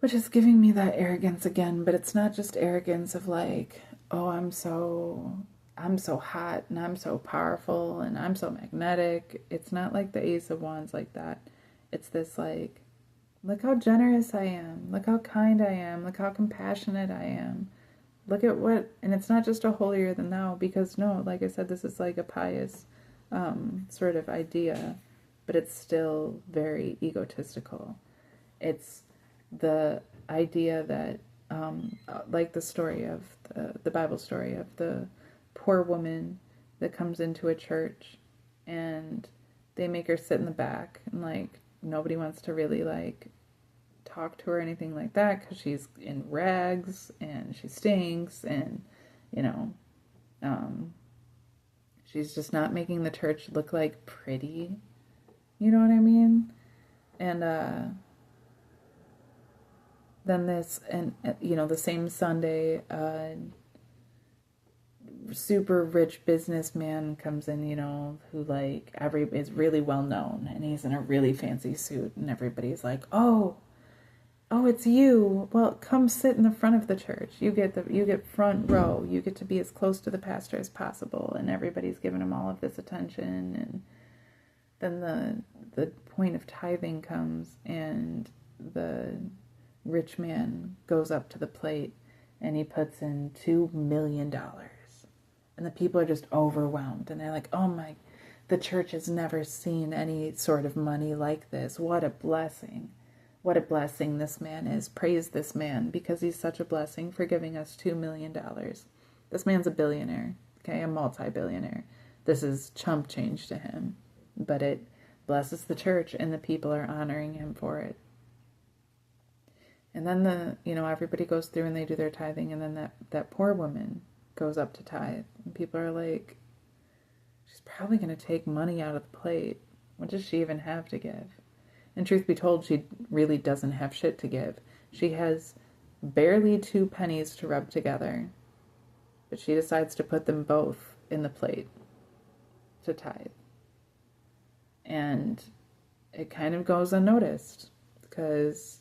Which is giving me that arrogance again, but it's not just arrogance of like, oh, I'm so hot and I'm so powerful and I'm so magnetic. It's not like the Ace of Wands like that. It's this like, look how generous I am. Look how kind I am. Look how compassionate I am. Look at what, and it's not just a holier than thou, because no, like I said, this is like a pious sort of idea, but it's still very egotistical. It's the idea that, like the story of the Bible story of the poor woman that comes into a church and they make her sit in the back and like nobody wants to really like talk to her or anything like that because she's in rags and she stinks and you know she's just not making the church look like pretty, you know what I mean? And then this, and the same Sunday, super rich businessman comes in, who like is really well known, and he's in a really fancy suit, and everybody's like, oh, it's you. Well, come sit in the front of the church. You get front row. You get to be as close to the pastor as possible, and everybody's giving him all of this attention. And then the point of tithing comes, and the rich man goes up to the plate and he puts in $2 million. And the people are just overwhelmed. And they're like, oh my, the church has never seen any sort of money like this. What a blessing. What a blessing this man is. Praise this man because he's such a blessing for giving us $2 million. This man's a billionaire, okay, a multi-billionaire. This is chump change to him. But it blesses the church and the people are honoring him for it. And then everybody goes through and they do their tithing, and then that poor woman goes up to tithe. And people are like, she's probably going to take money out of the plate. What does she even have to give? And truth be told, she really doesn't have shit to give. She has barely 2 pennies to rub together. But she decides to put them both in the plate to tithe. And it kind of goes unnoticed because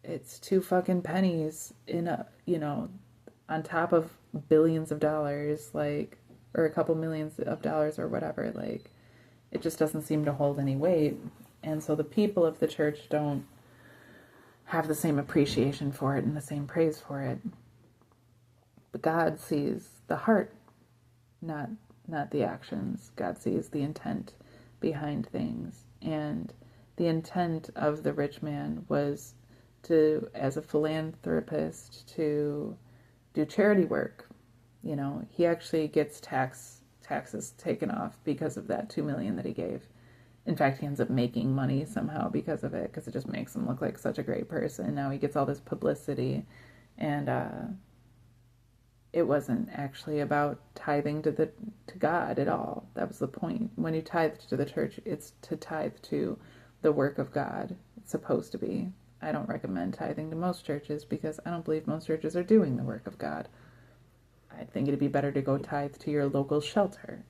it's 2 fucking pennies in on top of billions of dollars, like, or a couple millions of dollars or whatever. Like, it just doesn't seem to hold any weight. And so the people of the church don't have the same appreciation for it and the same praise for it. But God sees the heart, not the actions. God sees the intent behind things. And the intent of the rich man was to, as a philanthropist, to do charity work. He actually gets taxes taken off because of that $2 million that he gave. In fact, he ends up making money somehow because of it, because it just makes him look like such a great person. Now he gets all this publicity, and it wasn't actually about tithing to God at all. That was the point. When you tithe to the church, it's to tithe to the work of God. It's supposed to be. I don't recommend tithing to most churches because I don't believe most churches are doing the work of God. I think it'd be better to go tithe to your local shelter.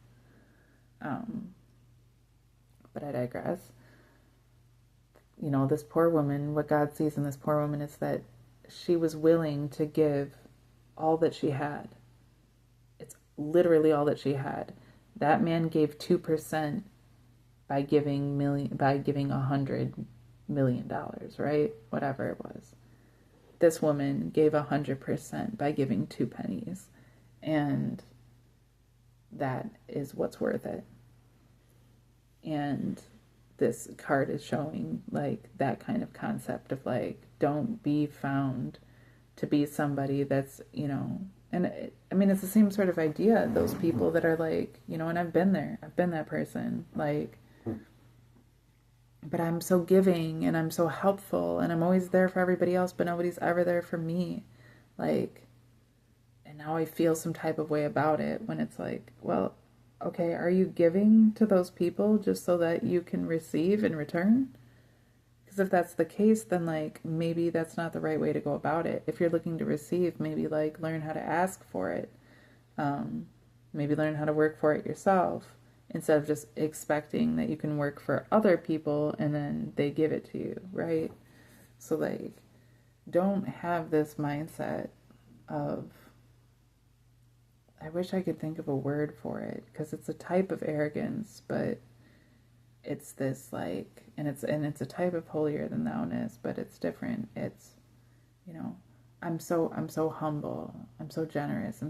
But I digress. This poor woman, what God sees in this poor woman is that she was willing to give all that she had. It's literally all that she had. That man gave 2% by giving $100 million, right? Whatever it was. this woman gave 100% by giving 2 pennies, and that is what's worth it. And this card is showing like that kind of concept of like, don't be found to be somebody that's, you know, and I mean, it's the same sort of idea, those people that are like, you know, and I've been there, I've been that person, like, but I'm so giving and I'm so helpful and I'm always there for everybody else, but nobody's ever there for me. Like, and now I feel some type of way about it when it's like, well, okay, are you giving to those people just so that you can receive in return? Because if that's the case, then like maybe that's not the right way to go about it. If you're looking to receive, maybe like learn how to ask for it. Maybe learn how to work for it yourself instead of just expecting that you can work for other people and then they give it to you, right? So like, don't have this mindset of, I wish I could think of a word for it because it's a type of arrogance, but it's this like, and it's a type of holier than thou-ness, but it's different. It's, you know, I'm so humble, I'm so generous,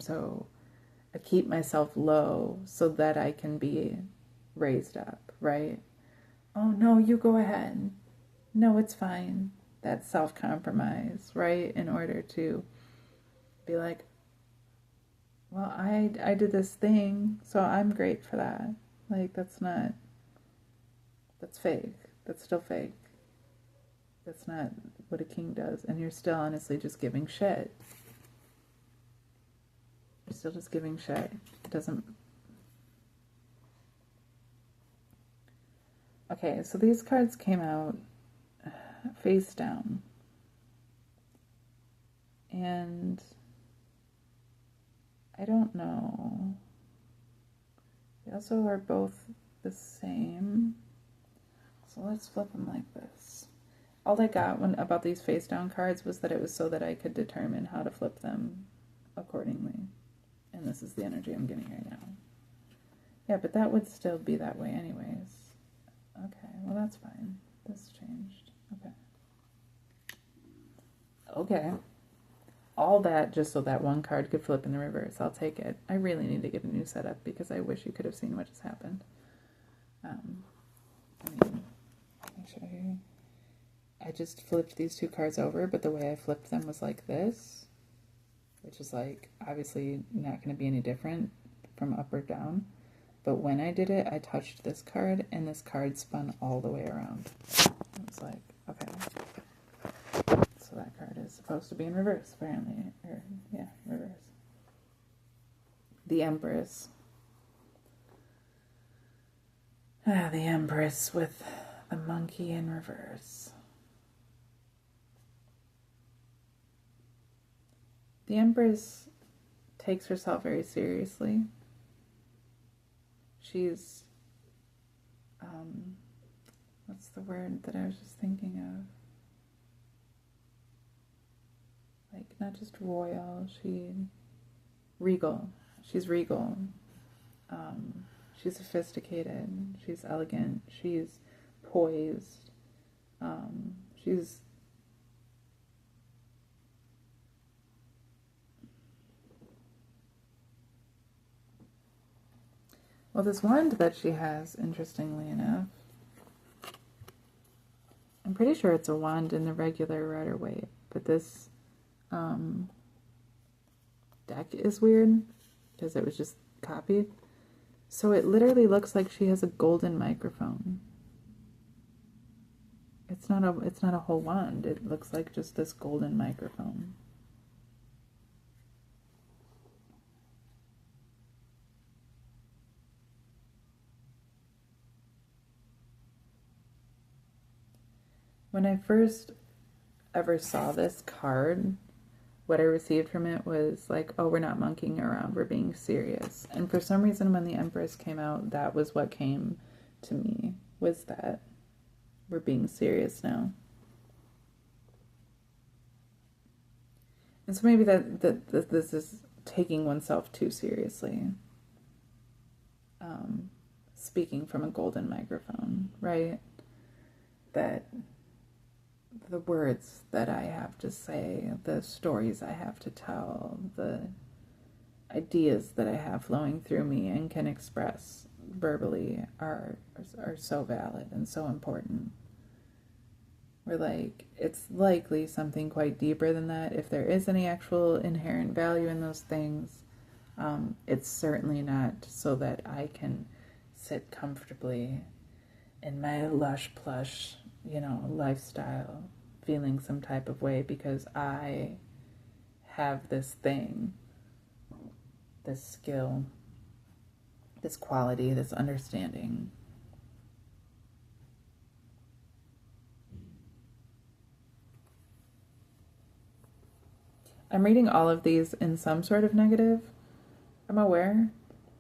I keep myself low so that I can be raised up, right? Oh no, you go ahead. No, it's fine. That's self-compromise, right? In order to be like, well, I did this thing, so I'm great for that. Like, that's fake. That's still fake. That's not what a king does. And you're still honestly just giving shit. You're still just giving shit. It doesn't... Okay, so these cards came out face down. And I don't know. They also are both the same. So let's flip them like this. All I got about these face down cards was that it was so that I could determine how to flip them accordingly. And this is the energy I'm getting right now. Yeah, but that would still be that way anyways. Okay, well that's fine. This changed. Okay. Okay. All that just so that one card could flip in the reverse. I'll take it. I really need to get a new setup because I wish you could have seen what just happened. I mean, let me show you. I just flipped these 2 cards over, but the way I flipped them was like this, which is like obviously not going to be any different from up or down. But when I did it, I touched this card and this card spun all the way around. It was like, okay. So that card is supposed to be in reverse, apparently. Or, yeah, reverse. The Empress. Ah, the Empress with the monkey in reverse. The Empress takes herself very seriously. She's, what's the word that I was just thinking of? Like, not just royal, regal. She's regal. She's sophisticated. She's elegant. She's poised. She's... Well, this wand that she has, interestingly enough, I'm pretty sure it's a wand in the regular Rider-Waite, but this deck is weird because it was just copied. So it literally looks like she has a golden microphone. It's not a whole wand. It looks like just this golden microphone. When I first ever saw this card, what I received from it was like, oh, we're not monkeying around, we're being serious. And for some reason, when the Empress came out, that was what came to me, was that we're being serious now. And so maybe that this is taking oneself too seriously. Speaking from a golden microphone, right? That the words that I have to say, the stories I have to tell, the ideas that I have flowing through me and can express verbally are so valid and so important. We're like, it's likely something quite deeper than that. If there is any actual inherent value in those things, it's certainly not so that I can sit comfortably in my lush plush, lifestyle, feeling some type of way because I have this thing, this skill, this quality, this understanding. I'm reading all of these in some sort of negative. I'm aware.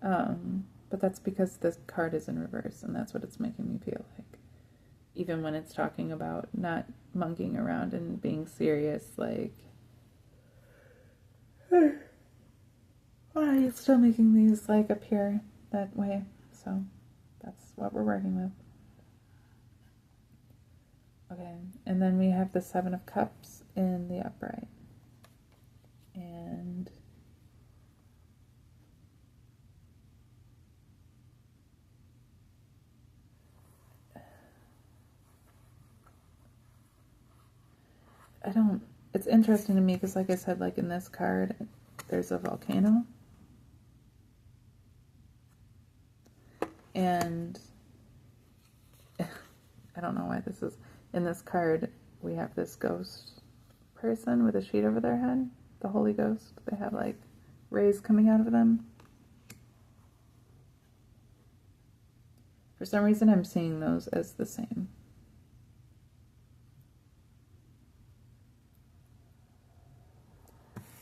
But that's because this card is in reverse, and that's what it's making me feel like. Even when it's talking about not monkeying around and being serious, like, why are you still making these, like, appear that way? So, that's what we're working with. Okay, and then we have the Seven of Cups in the upright. And it's interesting to me because, like I said, like in this card, there's a volcano. And I don't know why this is, in this card, we have this ghost person with a sheet over their head, the Holy Ghost. They have like rays coming out of them. For some reason, I'm seeing those as the same.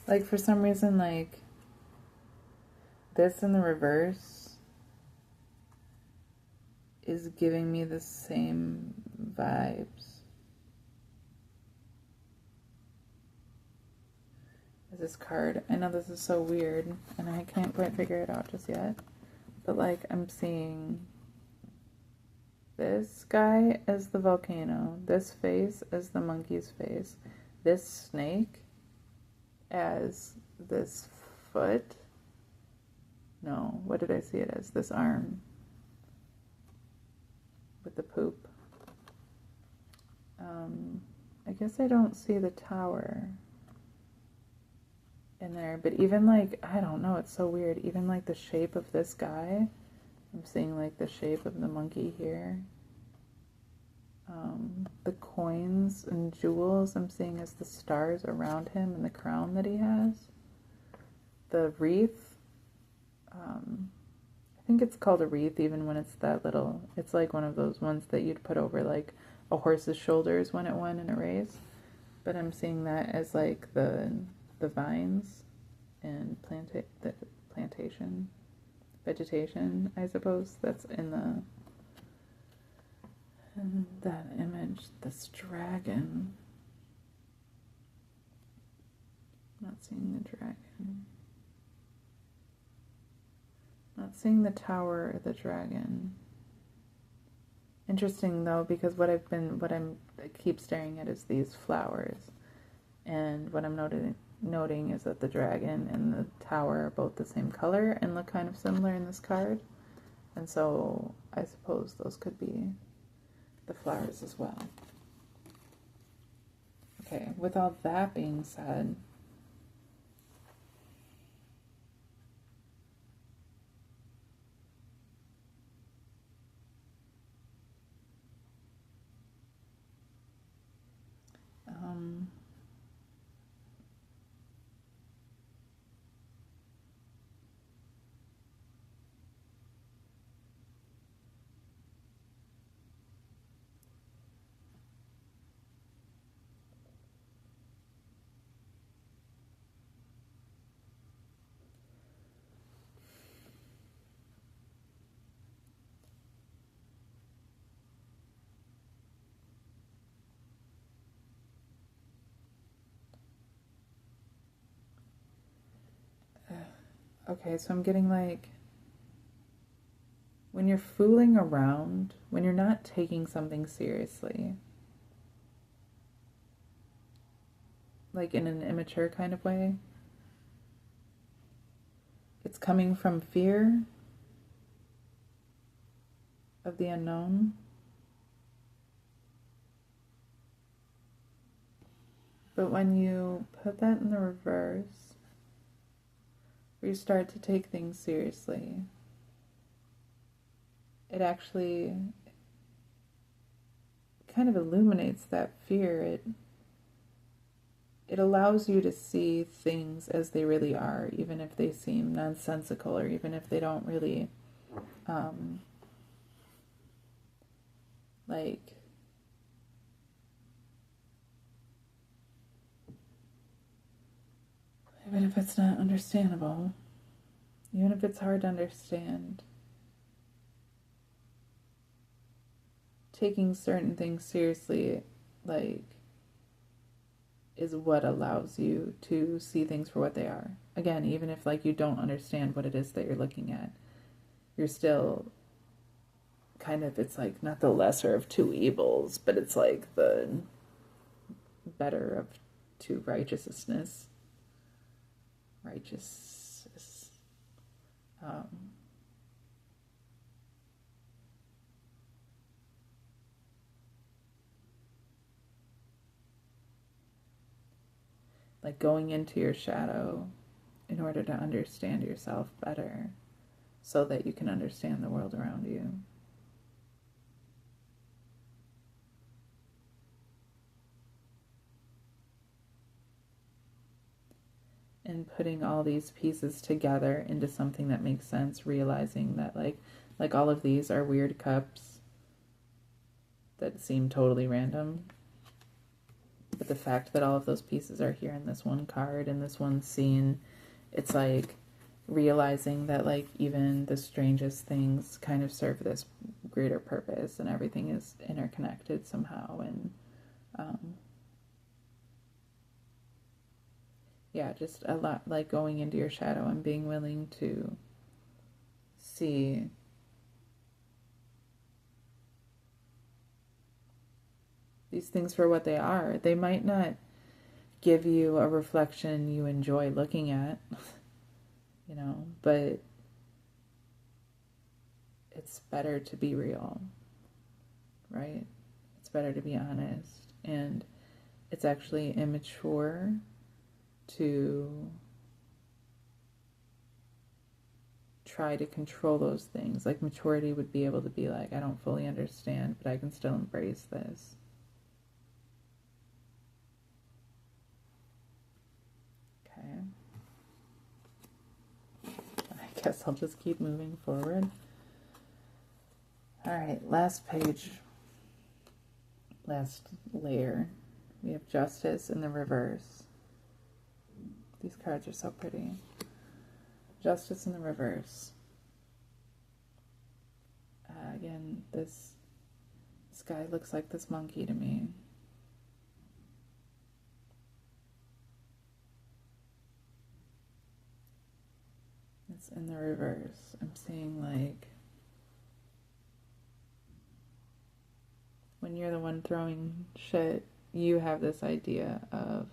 Like, for some reason, like, this in the reverse is giving me the same vibes as this card. I know this is so weird, and I can't quite figure it out just yet. But, like, I'm seeing this guy as the volcano, this face as the monkey's face, this snake as this foot. No, what did I see it as? This arm with the poop. I guess I don't see the tower in there, but even like, I don't know, it's so weird. Even like the shape of this guy, I'm seeing like the shape of the monkey here. The coins and jewels I'm seeing as the stars around him and the crown that he has. The wreath, I think it's called a wreath even when it's that little. It's like one of those ones that you'd put over like a horse's shoulders when it won in a race. But I'm seeing that as like the vines and the plantation, vegetation, I suppose, that's in that image. This dragon. Not seeing the dragon. Not seeing the tower or the dragon. Interesting though, because I keep staring at is these flowers, and what I'm noting is that the dragon and the tower are both the same color and look kind of similar in this card, and so I suppose those could be the flowers as well. Okay, with all that being said, okay, so I'm getting like, when you're fooling around, when you're not taking something seriously, like in an immature kind of way. It's coming from fear of the unknown. But when you put that in the reverse, where you start to take things seriously, it actually kind of illuminates that fear. It allows you to see things as they really are, even if they seem nonsensical, or even if they don't really, even if it's not understandable, even if it's hard to understand, taking certain things seriously, is what allows you to see things for what they are. Again, even if you don't understand what it is that you're looking at, you're still kind of, it's not the lesser of two evils, but it's the better of two righteousness. Going into your shadow in order to understand yourself better, so that you can understand the world around you. And putting all these pieces together into something that makes sense, realizing that like all of these are weird cups that seem totally random, but the fact that all of those pieces are here in this one card, in this one scene, it's realizing that even the strangest things kind of serve this greater purpose, and everything is interconnected somehow. And yeah, just a lot, going into your shadow and being willing to see these things for what they are. They might not give you a reflection you enjoy looking at, but it's better to be real, right? It's better to be honest. And it's actually immature to try to control those things. Maturity would be able to be I don't fully understand, but I can still embrace this. Okay. I guess I'll just keep moving forward. All right, last page, last layer. We have Justice in the reverse. These cards are so pretty. Justice in the reverse. Again, this guy looks like this monkey to me. It's in the reverse. I'm seeing when you're the one throwing shit, you have this idea of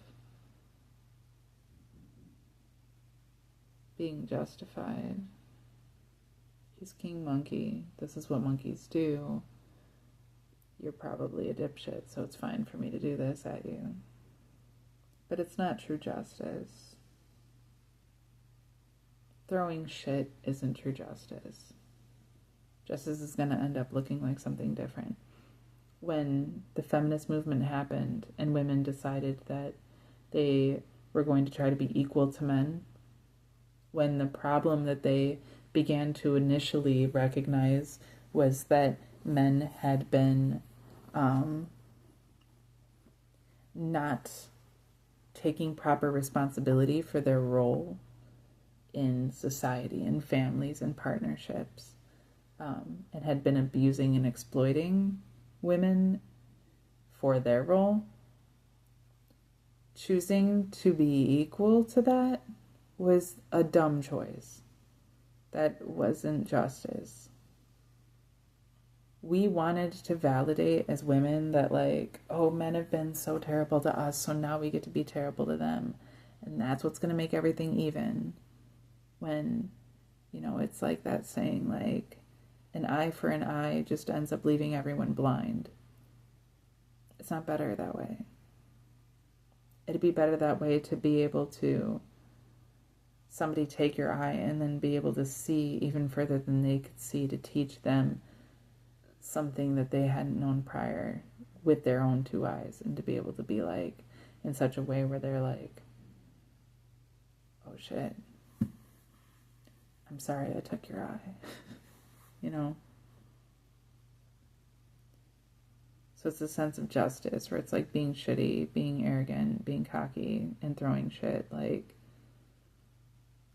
being justified. He's King Monkey. This is what monkeys do. You're probably a dipshit, so it's fine for me to do this at you. But it's not true justice. Throwing shit isn't true justice. Justice is going to end up looking like something different. When the feminist movement happened and women decided that they were going to try to be equal to men, when the problem that they began to initially recognize was that men had been not taking proper responsibility for their role in society, in families and partnerships, and had been abusing and exploiting women for their role. Choosing to be equal to that was a dumb choice. That wasn't justice. we wanted to validate as women that, like, oh, men have been so terrible to us, so now we get to be terrible to them. And that's what's going to make everything even. When, you know, it's like that saying, like, an eye for an eye just ends up leaving everyone blind. It's not better that way. It'd be better that way to be able to somebody take your eye and then be able to see even further than they could see, to teach them something that they hadn't known prior with their own two eyes, and to be able to be like in such a way where they're like, oh shit, I'm sorry I took your eye. You know? So it's a sense of justice where it's like being shitty, being arrogant, being cocky, and throwing shit like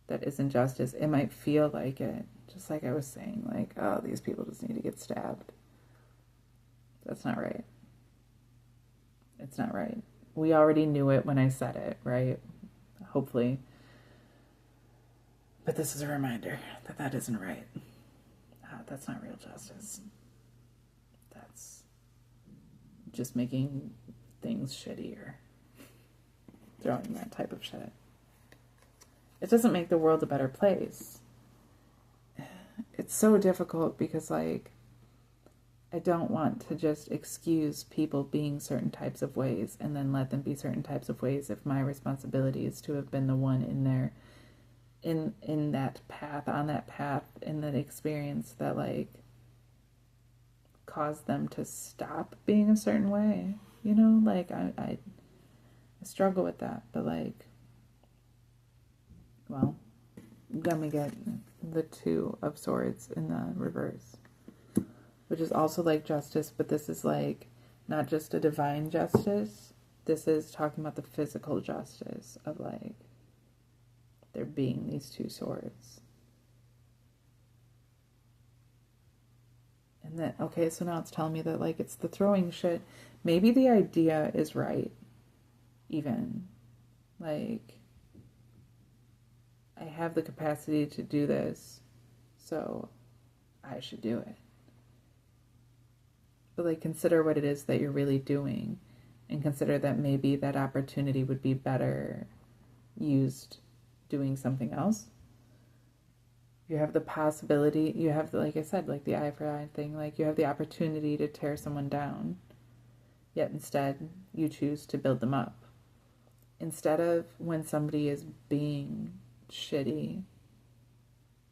that isn't justice. It might feel like it, just like I was saying, like, oh, these people just need to get stabbed. That's not right. It's not right. We already knew it when I said it, right? Hopefully. But this is a reminder that that isn't right. That's not real justice. That's just making things shittier. Throwing that type of shit. It doesn't make the world a better place. It's so difficult because, like, I don't want to just excuse people being certain types of ways and then let them be certain types of ways if my responsibility is to have been the one in there, in that path, on that path, in that experience that, like, caused them to stop being a certain way. You know, like, I struggle with that, but, like, well, then we get the Two of Swords in the reverse, which is also like justice, but this is like not just a divine justice. This is talking about the physical justice of, like, there being these two swords. And then, okay, so now it's telling me that, like, it's the throwing shit. Maybe the idea is right, even. Like, I have the capacity to do this, so I should do it. But, like, consider what it is that you're really doing, and consider that maybe that opportunity would be better used doing something else. You have the possibility, you have, like I said, like the eye for eye thing, like, you have the opportunity to tear someone down, yet instead you choose to build them up. Instead of, when somebody is being shitty,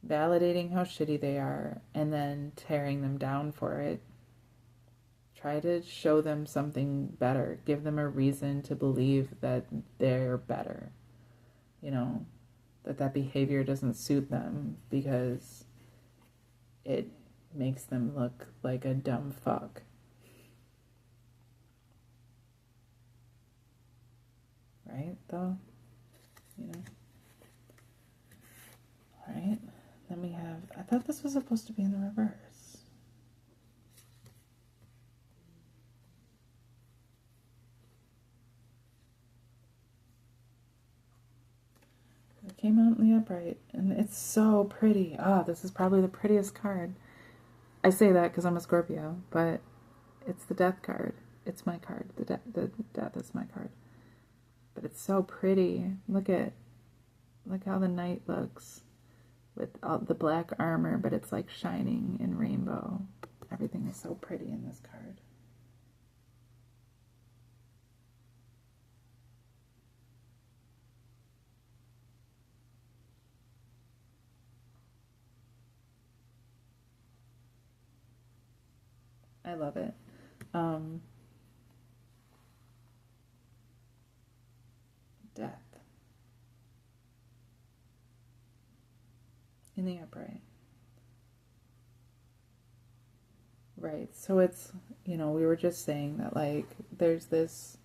validating how shitty they are and then tearing them down for it, try to show them something better. Give them a reason to believe that they're better. You know, that behavior doesn't suit them because it makes them look like a dumb fuck. Right, though? You know? Alright, then we have, I thought this was supposed to be in the reverse. It came out in the upright, and it's so pretty. Ah, this is probably the prettiest card. I say that because I'm a Scorpio, but it's the Death card. It's my card. The Death is my card. But it's so pretty. Look how the knight looks with all the black armor, but it's like shining in rainbow. Everything is so pretty in this card. I love it. Death in the upright. Right. So it's, you know, we were just saying that, like, there's this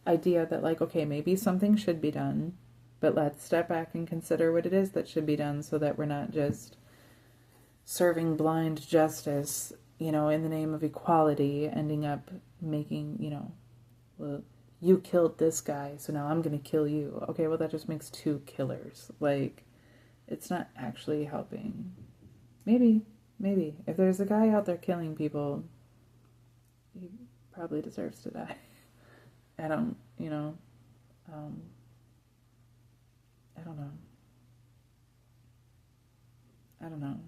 idea that, like, okay, maybe something should be done, but let's step back and consider what it is that should be done so that we're not just serving blind justice, you know, in the name of equality, ending up making, you know, well, you killed this guy, so now I'm going to kill you. Okay, well, that just makes two killers. Like, it's not actually helping. Maybe. If there's a guy out there killing people, probably deserves to die. I don't, I don't know. I don't know.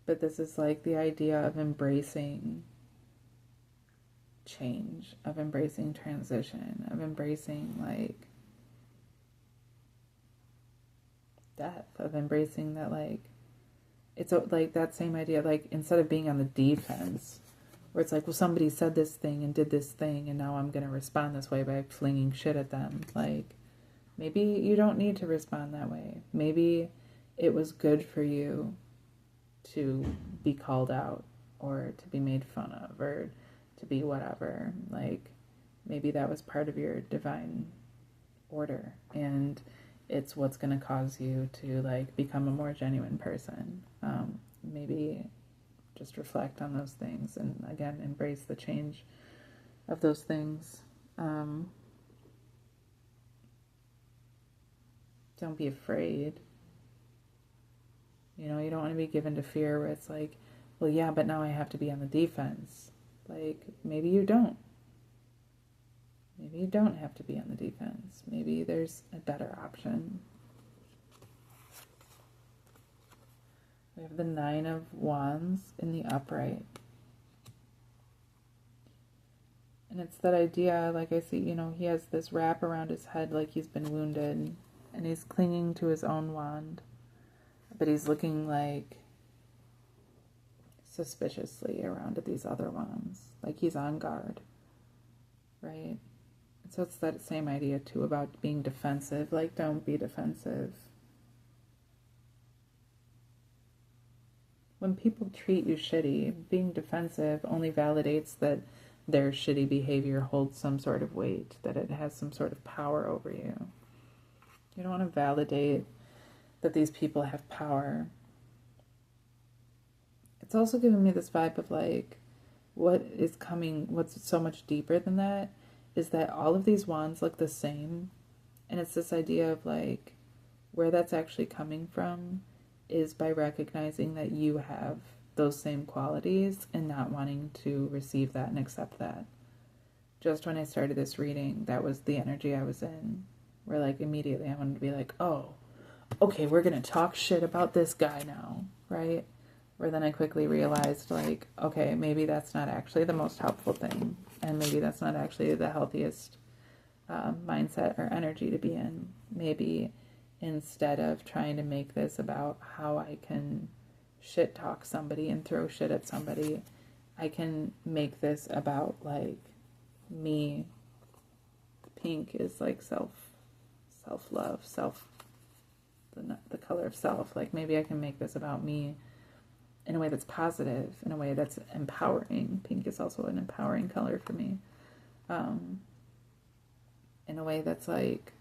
But this is like the idea of embracing change, of embracing transition, of embracing like death, of embracing that like it's like that same idea, like instead of being on the defense where it's like, well, somebody said this thing and did this thing and now I'm going to respond this way by flinging shit at them. Like maybe you don't need to respond that way. Maybe it was good for you to be called out or to be made fun of or to be whatever. Like maybe that was part of your divine order and it's what's going to cause you to like become a more genuine person. Maybe just reflect on those things and again embrace the change of those things. Don't be afraid. You know, you don't want to be given to fear where it's like, well, yeah, but now I have to be on the defense. Like, maybe you don't. Maybe you don't have to be on the defense. Maybe there's a better option. We have the 9 of Wands in the upright. And it's that idea, like I see, you know, he has this wrap around his head like he's been wounded. And he's clinging to his own wand. But he's looking like suspiciously around at these other wands. Like he's on guard. Right? And so it's that same idea too about being defensive. Like don't be defensive. When people treat you shitty, being defensive only validates that their shitty behavior holds some sort of weight. That it has some sort of power over you. You don't want to validate that these people have power. It's also giving me this vibe of like, what is coming, what's so much deeper than that, is that all of these wands look the same. And it's this idea of like, where that's actually coming from is by recognizing that you have those same qualities and not wanting to receive that and accept that. Just when I started this reading, that was the energy I was in. Where like immediately I wanted to be like, oh, okay, we're going to talk shit about this guy now, right? Where then I quickly realized, like, okay, maybe that's not actually the most helpful thing. And maybe that's not actually the healthiest mindset or energy to be in. Maybe instead of trying to make this about how I can shit talk somebody and throw shit at somebody, I can make this about, like, me. Pink is, like, self-love, the color of self. Like maybe I can make this about me in a way that's positive, in a way that's empowering. Pink is also an empowering color for me. In a way that's like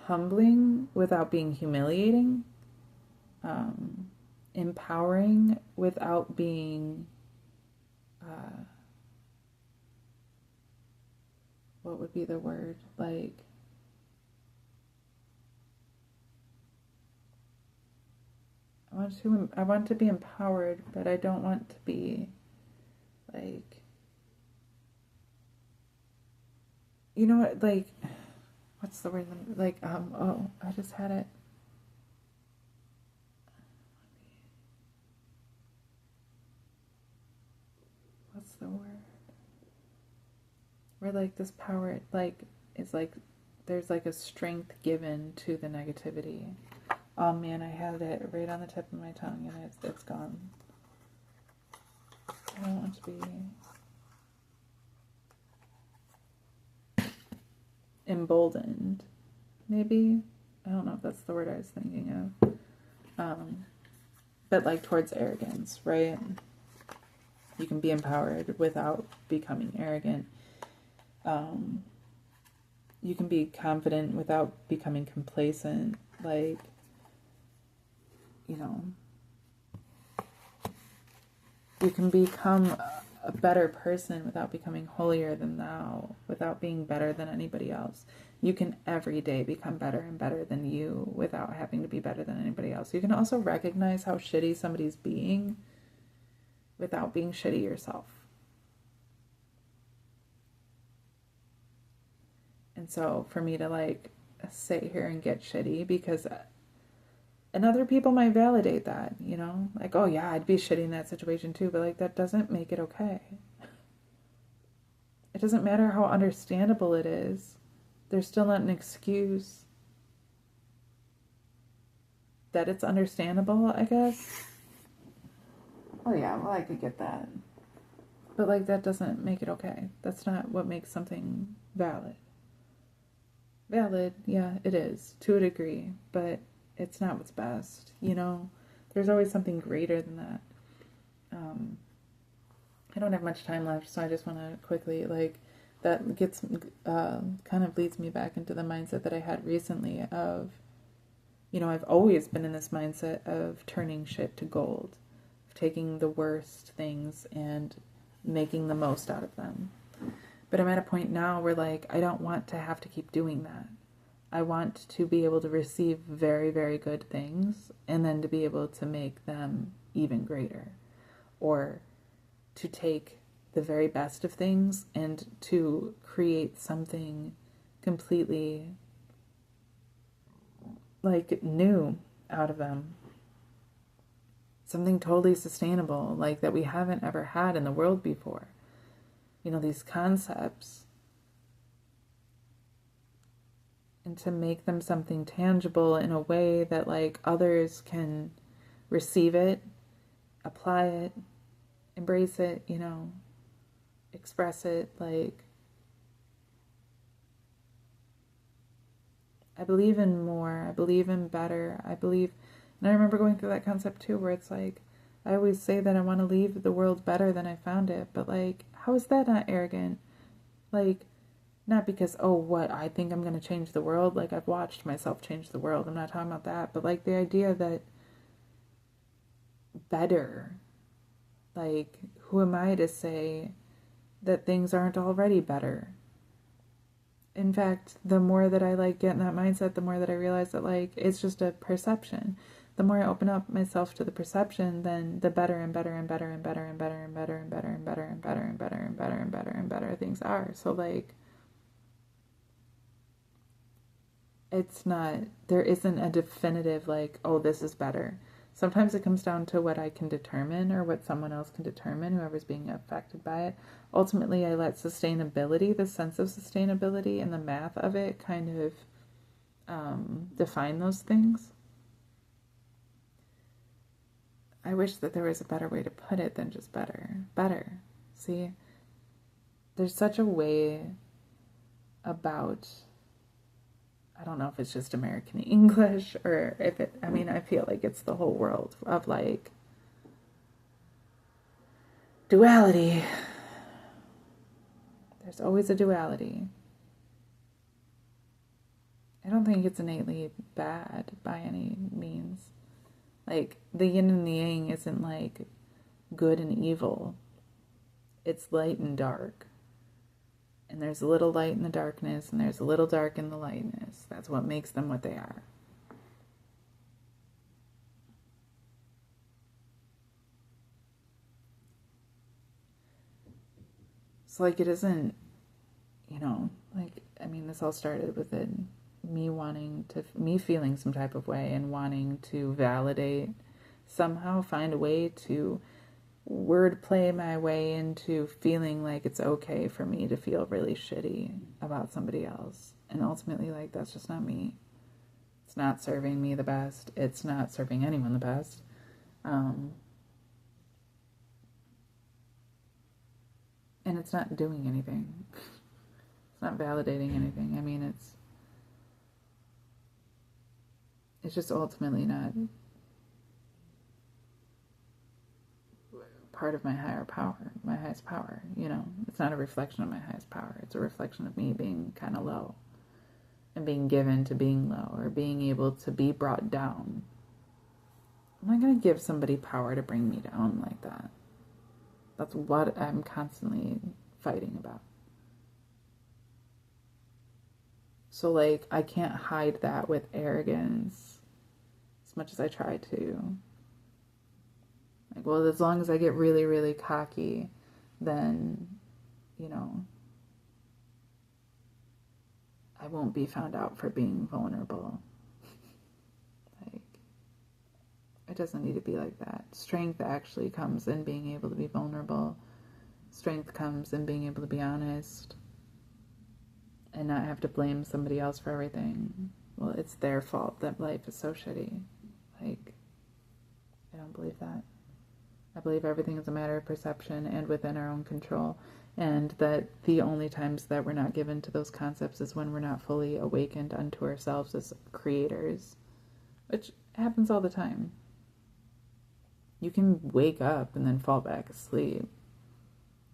humbling without being humiliating. Empowering without being what would be the word? Like I want to be empowered, but I don't want to be like, you know what, like, what's the word? Like, oh, I just had it. What's the word? Where like this power, like, it's like, there's like a strength given to the negativity. Oh man, I had it right on the tip of my tongue and it's gone. I don't want to be emboldened. Maybe. I don't know if that's the word I was thinking of. But like towards arrogance, right? You can be empowered without becoming arrogant. You can be confident without becoming complacent. Like, you know, you can become a better person without becoming holier than thou, without being better than anybody else. You can every day become better and better than you without having to be better than anybody else. You can also recognize how shitty somebody's being without being shitty yourself. And so for me to like sit here and get shitty because, and other people might validate that, you know, like, oh yeah, I'd be shitty in that situation too, but like that doesn't make it okay. It doesn't matter how understandable it is. There's still not an excuse that it's understandable, I guess. Oh yeah, well I could get that. But like that doesn't make it okay. That's not what makes something valid. Valid, yeah, it is, to a degree, but it's not what's best, you know? There's always something greater than that. I don't have much time left, so I just want to quickly, like, that gets, kind of leads me back into the mindset that I had recently of, you know, I've always been in this mindset of turning shit to gold, of taking the worst things and making the most out of them. But I'm at a point now where, like, I don't want to have to keep doing that. I want to be able to receive very, very good things and then to be able to make them even greater. Or to take the very best of things and to create something completely, like, new out of them. Something totally sustainable, like, that we haven't ever had in the world before. You know, these concepts, and to make them something tangible in a way that like others can receive it, apply it, embrace it, you know, express it. Like, I believe in more, I believe in better, I believe, and I remember going through that concept too, where it's like, I always say that I want to leave the world better than I found it, but like, how is that not arrogant? Like, not because, oh, what, I think I'm going to change the world. Like, I've watched myself change the world. I'm not talking about that. But, like, the idea that better, like, who am I to say that things aren't already better? In fact, the more that I, like, get in that mindset, the more that I realize that, like, it's just a perception. The more I open up myself to the perception, then the better and better and better and better and better and better and better and better and better and better and better and better and better things are. So, like, it's not, there isn't a definitive, like, oh, this is better. Sometimes it comes down to what I can determine or what someone else can determine, whoever's being affected by it. Ultimately, I let sustainability, the sense of sustainability and the math of it kind of define those things. I wish that there was a better way to put it than just better. Better. See, there's such a way about, I don't know if it's just American English or if it, I mean, I feel like it's the whole world of like duality. There's always a duality. I don't think it's innately bad by any means. Like, the yin and the yang isn't like good and evil. It's light and dark. And there's a little light in the darkness, and there's a little dark in the lightness. That's what makes them what they are. So, like, it isn't, you know, like, I mean, this all started with it, me feeling some type of way and wanting to validate, somehow find a way to wordplay my way into feeling like it's okay for me to feel really shitty about somebody else. And ultimately, like, that's just not me. It's not serving me the best. It's not serving anyone the best. And it's not doing anything. It's not validating anything. I mean, it's just ultimately not part of my higher power, my highest power, you know. It's not a reflection of my highest power. It's a reflection of me being kind of low and being given to being low or being able to be brought down. I'm not going to give somebody power to bring me down like that. That's what I'm constantly fighting about. So, like, I can't hide that with arrogance as much as I try to. Like, well, as long as I get really, really cocky, then, you know, I won't be found out for being vulnerable. Like, it doesn't need to be like that. Strength actually comes in being able to be vulnerable. Strength comes in being able to be honest and not have to blame somebody else for everything. Well, it's their fault that life is so shitty. Like, I don't believe that. I believe everything is a matter of perception and within our own control, and that the only times that we're not given to those concepts is when we're not fully awakened unto ourselves as creators, which happens all the time. You can wake up and then fall back asleep,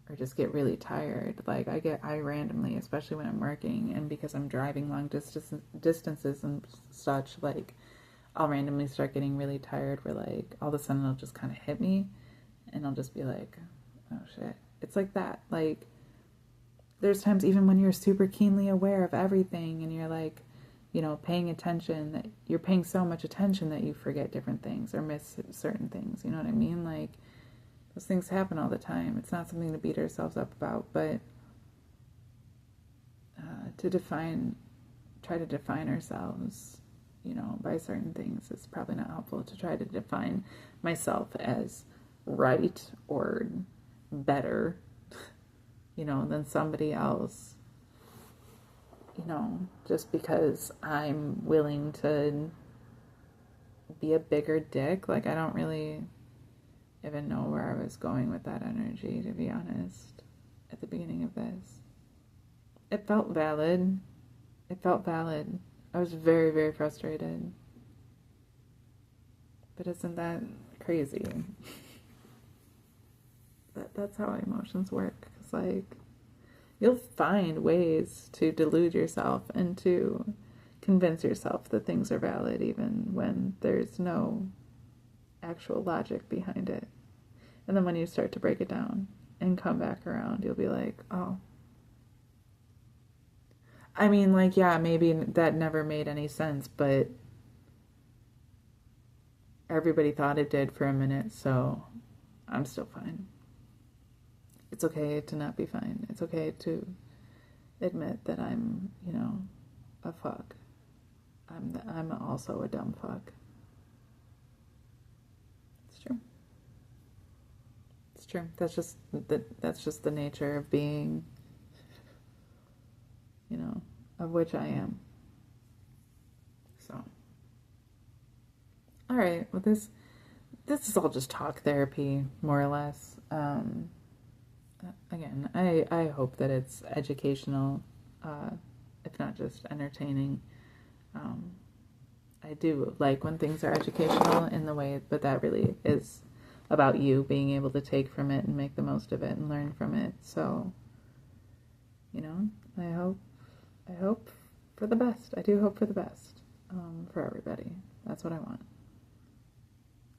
or just get really tired. Like, I randomly, especially when I'm working and because I'm driving long distances and such, like, I'll randomly start getting really tired where, like, all of a sudden it'll just kind of hit me and I'll just be like, oh shit. It's like that. Like, there's times even when you're super keenly aware of everything and you're like, you know, paying attention, that you're paying so much attention that you forget different things or miss certain things. You know what I mean? Like, those things happen all the time. It's not something to beat ourselves up about, but try to define ourselves, you know, by certain things. It's probably not helpful to try to define myself as right or better, you know, than somebody else, you know, just because I'm willing to be a bigger dick. Like, I don't really even know where I was going with that energy, to be honest, at the beginning of this. It felt valid. I was very, very frustrated. But isn't that crazy? That's how emotions work. It's like, you'll find ways to delude yourself and to convince yourself that things are valid even when there's no actual logic behind it. And then when you start to break it down and come back around, you'll be like, oh. I mean, like, yeah, maybe that never made any sense, but everybody thought it did for a minute, so I'm still fine. It's okay to not be fine. It's okay to admit that I'm, you know, a fuck. I'm also a dumb fuck. It's true. It's true. That's just the nature of being, you know, of which I am. So, all right. Well, this is all just talk therapy, more or less. Again, I hope that it's educational, if not just entertaining. I do like when things are educational in the way, but that really is about you being able to take from it and make the most of it and learn from it. So, you know, I hope for the best. I do hope for the best, for everybody. That's what I want.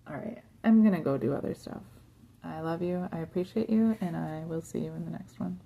All right, I'm gonna go do other stuff. I love you, I appreciate you, and I will see you in the next one.